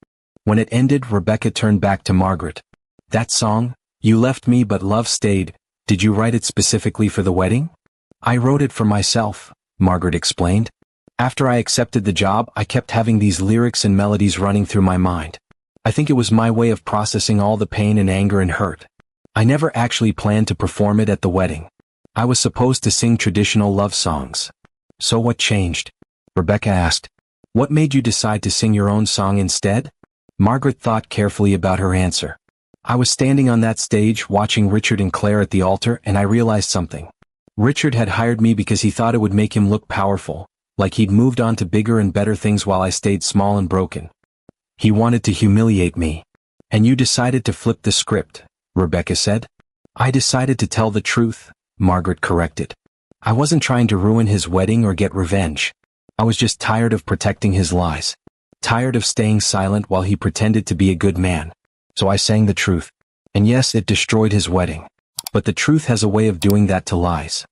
When it ended, Rebecca turned back to Margaret. "That song, 'You Left Me But Love Stayed,' did you write it specifically for the wedding?" "I wrote it for myself," Margaret explained. "After I accepted the job, I kept having these lyrics and melodies running through my mind. I think it was my way of processing all the pain and anger and hurt. I never actually planned to perform it at the wedding. I was supposed to sing traditional love songs." "So what changed?" Rebecca asked. "What made you decide to sing your own song instead?" Margaret thought carefully about her answer. "I was standing on that stage watching Richard and Claire at the altar, and I realized something. Richard had hired me because he thought it would make him look powerful, like he'd moved on to bigger and better things while I stayed small and broken. He wanted to humiliate me. And you decided to flip the script," Rebecca said. "I decided to tell the truth," Margaret corrected. I wasn't trying to ruin his wedding or get revenge. I was just tired of protecting his lies. Tired of staying silent while he pretended to be a good man. So I sang the truth. And yes, it destroyed his wedding. But the truth has a way of doing that to lies.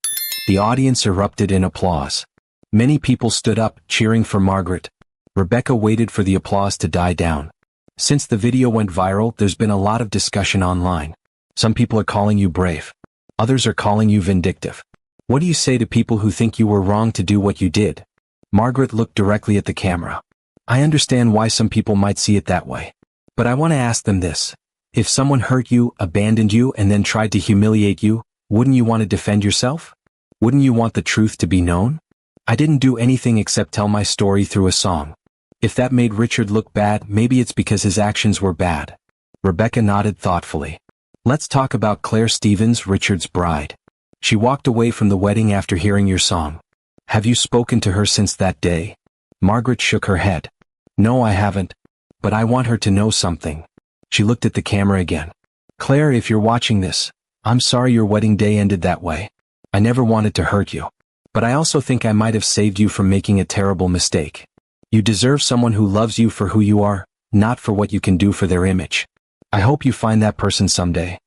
The audience erupted in applause. Many people stood up, cheering for Margaret. Rebecca waited for the applause to die down. Since the video went viral, there's been a lot of discussion online. Some people are calling you brave. Others are calling you vindictive. What do you say to people who think you were wrong to do what you did? Margaret looked directly at the camera. I understand why some people might see it that way. But I want to ask them this. If someone hurt you, abandoned you, and then tried to humiliate you, wouldn't you want to defend yourself? Wouldn't you want the truth to be known? I didn't do anything except tell my story through a song. If that made Richard look bad, maybe it's because his actions were bad. Rebecca nodded thoughtfully. Let's talk about Claire Stevens, Richard's bride. She walked away from the wedding after hearing your song. Have you spoken to her since that day? Margaret shook her head. No, I haven't. But I want her to know something. She looked at the camera again. Claire, if you're watching this, I'm sorry your wedding day ended that way. I never wanted to hurt you. But I also think I might have saved you from making a terrible mistake. You deserve someone who loves you for who you are, not for what you can do for their image. I hope you find that person someday.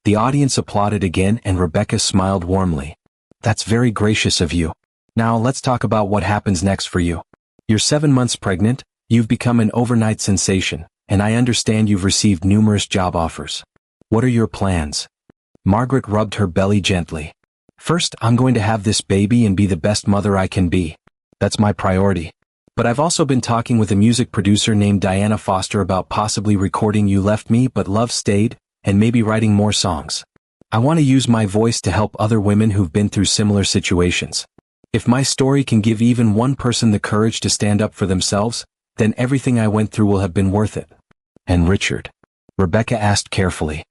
The audience applauded again and Rebecca smiled warmly. That's very gracious of you. Now let's talk about what happens next for you. You're 7 months pregnant, you've become an overnight sensation, and I understand you've received numerous job offers. What are your plans? Margaret rubbed her belly gently. First, I'm going to have this baby and be the best mother I can be. That's my priority. But I've also been talking with a music producer named Diana Foster about possibly recording You Left Me But Love Stayed, and maybe writing more songs. I want to use my voice to help other women who've been through similar situations. If my story can give even one person the courage to stand up for themselves, then everything I went through will have been worth it. And Richard? Rebecca asked carefully.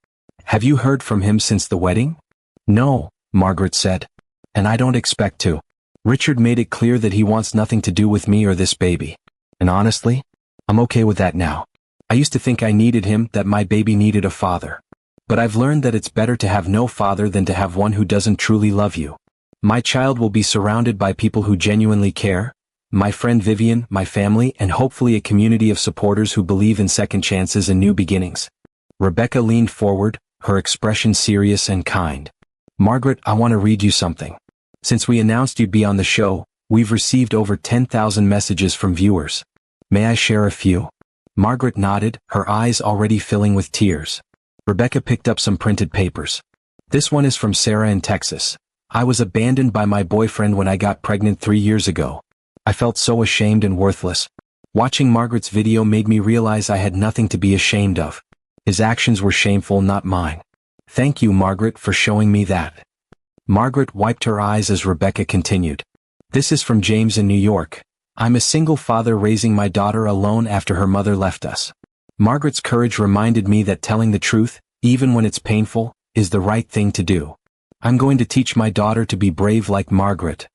Have you heard from him since the wedding? No, Margaret said. And I don't expect to. Richard made it clear that he wants nothing to do with me or this baby. And honestly, I'm okay with that now. I used to think I needed him, that my baby needed a father. But I've learned that it's better to have no father than to have one who doesn't truly love you. My child will be surrounded by people who genuinely care, my friend Vivian, my family, and hopefully a community of supporters who believe in second chances and new beginnings. Rebecca leaned forward, her expression serious and kind. Margaret, I want to read you something. Since we announced you'd be on the show, we've received over 10,000 messages from viewers. May I share a few? Margaret nodded, her eyes already filling with tears. Rebecca picked up some printed papers. This one is from Sarah in Texas. I was abandoned by my boyfriend when I got pregnant 3 years ago. I felt so ashamed and worthless. Watching Margaret's video made me realize I had nothing to be ashamed of. His actions were shameful, not mine. Thank you, Margaret, for showing me that. Margaret wiped her eyes as Rebecca continued. This is from James in New York. I'm a single father raising my daughter alone after her mother left us. Margaret's courage reminded me that telling the truth, even when it's painful, is the right thing to do. I'm going to teach my daughter to be brave like Margaret.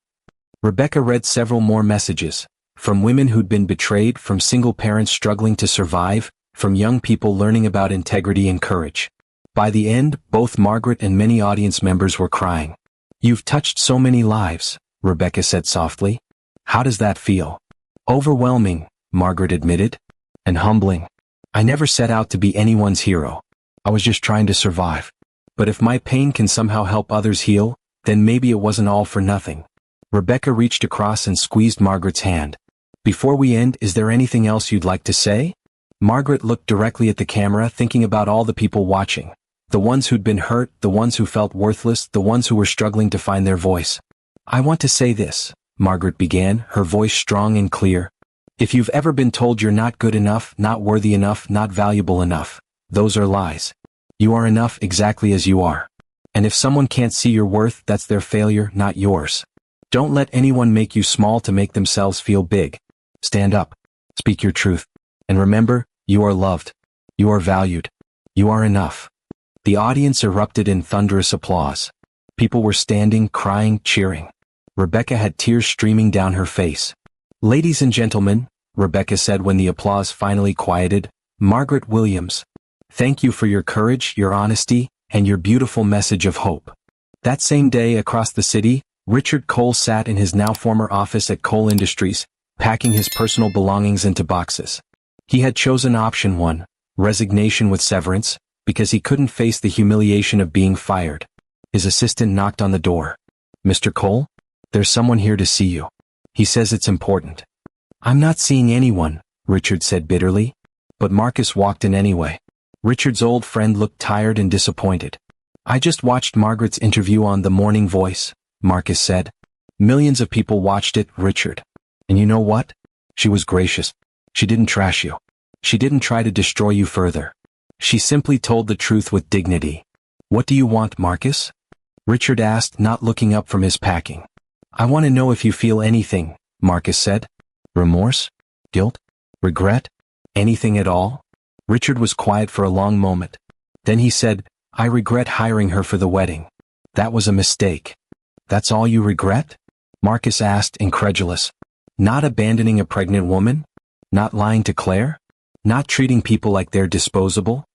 Rebecca read several more messages, from women who'd been betrayed, from single parents struggling to survive, from young people learning about integrity and courage. By the end, both Margaret and many audience members were crying. You've touched so many lives, Rebecca said softly. How does that feel? Overwhelming, Margaret admitted. And humbling. I never set out to be anyone's hero. I was just trying to survive. But if my pain can somehow help others heal, then maybe it wasn't all for nothing. Rebecca reached across and squeezed Margaret's hand. Before we end, is there anything else you'd like to say? Margaret looked directly at the camera, thinking about all the people watching. The ones who'd been hurt, the ones who felt worthless, the ones who were struggling to find their voice. I want to say this, Margaret began, her voice strong and clear. If you've ever been told you're not good enough, not worthy enough, not valuable enough, those are lies. You are enough exactly as you are. And if someone can't see your worth, that's their failure, not yours. Don't let anyone make you small to make themselves feel big. Stand up. Speak your truth. And remember, you are loved. You are valued. You are enough. The audience erupted in thunderous applause. People were standing, crying, cheering. Rebecca had tears streaming down her face. Ladies and gentlemen, Rebecca said when the applause finally quieted, Margaret Williams. Thank you for your courage, your honesty, and your beautiful message of hope. That same day across the city, Richard Cole sat in his now former office at Cole Industries, packing his personal belongings into boxes. He had chosen option 1, resignation with severance, because he couldn't face the humiliation of being fired. His assistant knocked on the door. "Mr. Cole? There's someone here to see you. He says it's important." "I'm not seeing anyone," Richard said bitterly. But Marcus walked in anyway. Richard's old friend looked tired and disappointed. "I just watched Margaret's interview on The Morning Voice," Marcus said. "Millions of people watched it, Richard. And you know what? She was gracious. She didn't trash you. She didn't try to destroy you further. She simply told the truth with dignity." "What do you want, Marcus?" Richard asked, not looking up from his packing. "I want to know if you feel anything," Marcus said. "Remorse? Guilt? Regret? Anything at all?" Richard was quiet for a long moment. Then he said, "I regret hiring her for the wedding. That was a mistake." "That's all you regret?" Marcus asked, incredulous. "Not abandoning a pregnant woman? Not lying to Claire? Not treating people like they're disposable?"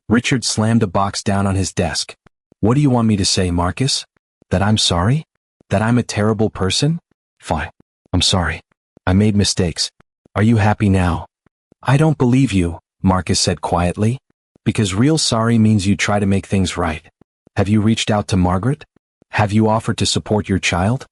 Richard slammed a box down on his desk. "What do you want me to say, Marcus? That I'm sorry? That I'm a terrible person? Fine. I'm sorry. I made mistakes. Are you happy now?" "I don't believe you," Marcus said quietly. "Because real sorry means you try to make things right. Have you reached out to Margaret? Have you offered to support your child?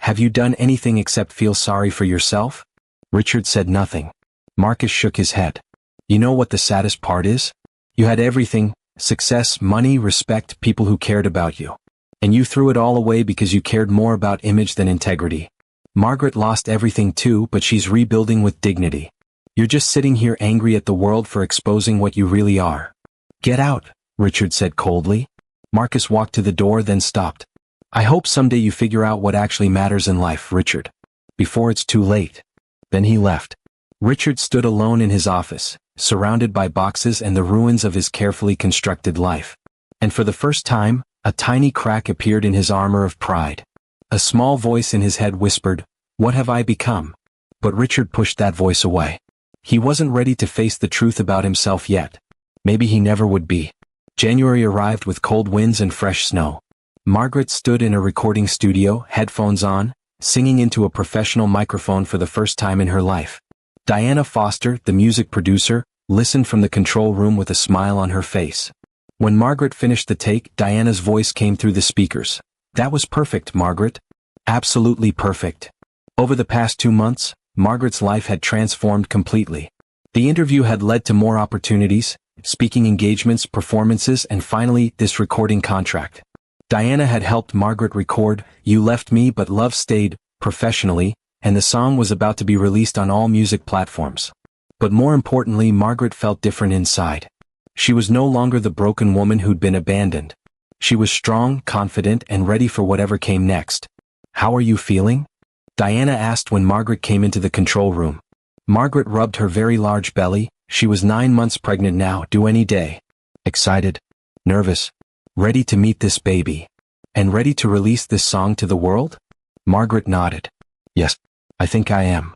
Have you done anything except feel sorry for yourself?" Richard said nothing. Marcus shook his head. "You know what the saddest part is? You had everything: success, money, respect, people who cared about you. And you threw it all away because you cared more about image than integrity. Margaret lost everything too, but she's rebuilding with dignity. You're just sitting here angry at the world for exposing what you really are." "Get out," Richard said coldly. Marcus walked to the door, then stopped. "I hope someday you figure out what actually matters in life, Richard. Before it's too late." Then he left. Richard stood alone in his office, surrounded by boxes and the ruins of his carefully constructed life. And for the first time, a tiny crack appeared in his armor of pride. A small voice in his head whispered, "What have I become?" But Richard pushed that voice away. He wasn't ready to face the truth about himself yet. Maybe he never would be. January arrived with cold winds and fresh snow. Margaret stood in a recording studio, headphones on, singing into a professional microphone for the first time in her life. Diana Foster, the music producer, listened from the control room with a smile on her face. When Margaret finished the take, Diana's voice came through the speakers. "That was perfect, Margaret. Absolutely perfect." Over the past 2 months, Margaret's life had transformed completely. The interview had led to more opportunities, speaking engagements, performances, and finally, this recording contract. Diana had helped Margaret record "You Left Me But Love Stayed" professionally, and the song was about to be released on all music platforms. But more importantly, Margaret felt different inside. She was no longer the broken woman who'd been abandoned. She was strong, confident, and ready for whatever came next. "How are you feeling?" Diana asked when Margaret came into the control room. Margaret rubbed her very large belly. She was 9 months pregnant now, due any day. "Excited, nervous, ready to meet this baby, and ready to release this song to the world?" Margaret nodded. "Yes, I think I am."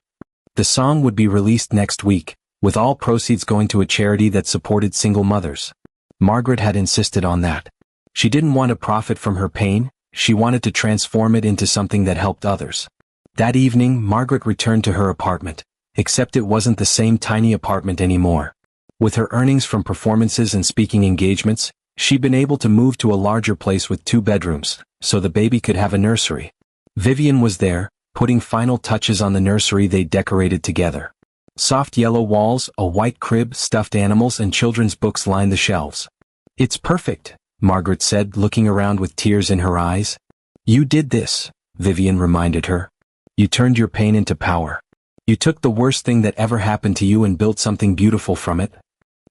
The song would be released next week, with all proceeds going to a charity that supported single mothers. Margaret had insisted on that. She didn't want to profit from her pain, she wanted to transform it into something that helped others. That evening, Margaret returned to her apartment, except it wasn't the same tiny apartment anymore. With her earnings from performances and speaking engagements, she'd been able to move to a larger place with 2 bedrooms, so the baby could have a nursery. Vivian was there, putting final touches on the nursery they decorated together. Soft yellow walls, a white crib, stuffed animals, and children's books lined the shelves. "It's perfect," Margaret said, looking around with tears in her eyes. "You did this," Vivian reminded her. "You turned your pain into power. You took the worst thing that ever happened to you and built something beautiful from it."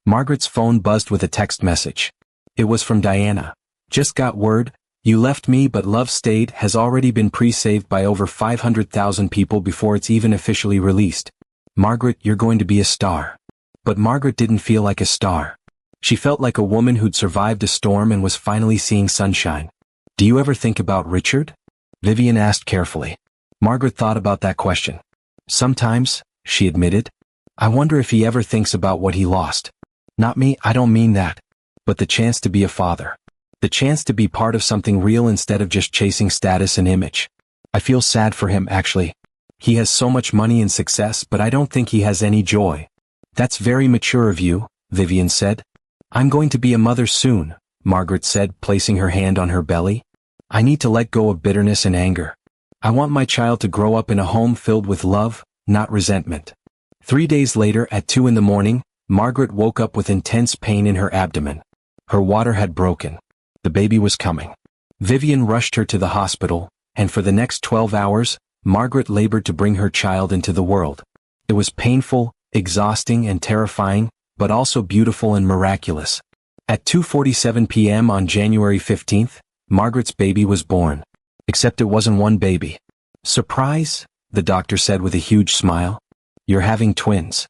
Margaret's phone buzzed with a text message. It was from Diana. "Just got word. You Left Me But Love Stayed has already been pre-saved by over 500,000 people before it's even officially released. Margaret, you're going to be a star." But Margaret didn't feel like a star. She felt like a woman who'd survived a storm and was finally seeing sunshine. "Do you ever think about Richard?" Vivian asked carefully. Margaret thought about that question. "Sometimes," she admitted. "I wonder if he ever thinks about what he lost. Not me, I don't mean that. But the chance to be a father. The chance to be part of something real instead of just chasing status and image." I feel sad for him, actually. He has so much money and success, but I don't think he has any joy. That's very mature of you, Vivian said. I'm going to be a mother soon, Margaret said, placing her hand on her belly. I need to let go of bitterness and anger. I want my child to grow up in a home filled with love, not resentment. 3 days later, at 2 in the morning, Margaret woke up with intense pain in her abdomen. Her water had broken. The baby was coming. Vivian rushed her to the hospital, and for the next 12 hours, Margaret labored to bring her child into the world. It was painful, exhausting, and terrifying, but also beautiful and miraculous. At 2:47 p.m. on January 15th, Margaret's baby was born. Except it wasn't one baby. Surprise? The doctor said with a huge smile. You're having twins.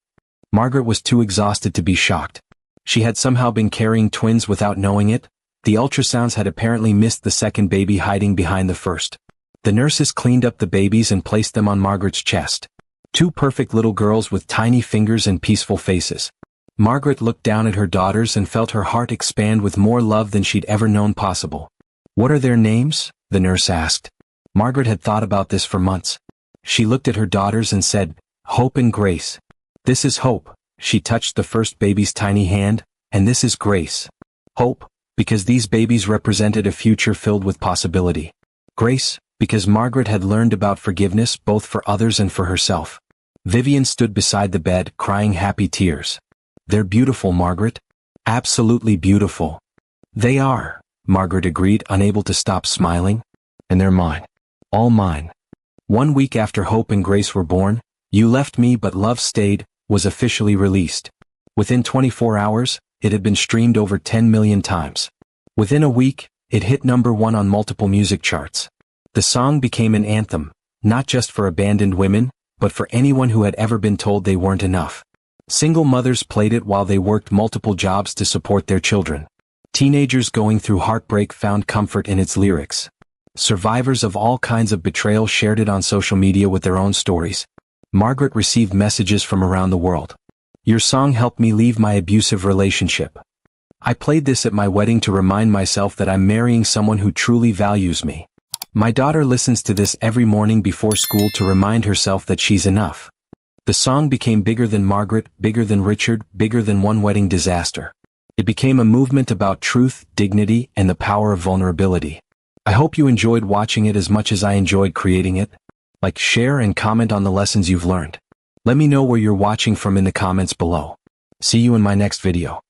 Margaret was too exhausted to be shocked. She had somehow been carrying twins without knowing it. The ultrasounds had apparently missed the second baby hiding behind the first. The nurses cleaned up the babies and placed them on Margaret's chest. 2 perfect little girls with tiny fingers and peaceful faces. Margaret looked down at her daughters and felt her heart expand with more love than she'd ever known possible. What are their names? The nurse asked. Margaret had thought about this for months. She looked at her daughters and said, Hope and Grace. This is Hope. She touched the first baby's tiny hand, and this is Grace. Hope, because these babies represented a future filled with possibility. Grace, because Margaret had learned about forgiveness both for others and for herself. Vivian stood beside the bed, crying happy tears. They're beautiful, Margaret. Absolutely beautiful. They are, Margaret agreed, unable to stop smiling. And they're mine. All mine. 1 week after Hope and Grace were born, You Left Me But Love Stayed was officially released. Within 24 hours, it had been streamed over 10 million times. Within a week, it hit #1 on multiple music charts. The song became an anthem, not just for abandoned women, but for anyone who had ever been told they weren't enough. Single mothers played it while they worked multiple jobs to support their children. Teenagers going through heartbreak found comfort in its lyrics. Survivors of all kinds of betrayal shared it on social media with their own stories. Margaret received messages from around the world. Your song helped me leave my abusive relationship. I played this at my wedding to remind myself that I'm marrying someone who truly values me. My daughter listens to this every morning before school to remind herself that she's enough. The song became bigger than Margaret, bigger than Richard, bigger than one wedding disaster. It became a movement about truth, dignity, and the power of vulnerability. I hope you enjoyed watching it as much as I enjoyed creating it. Like, share, and comment on the lessons you've learned. Let me know where you're watching from in the comments below. See you in my next video.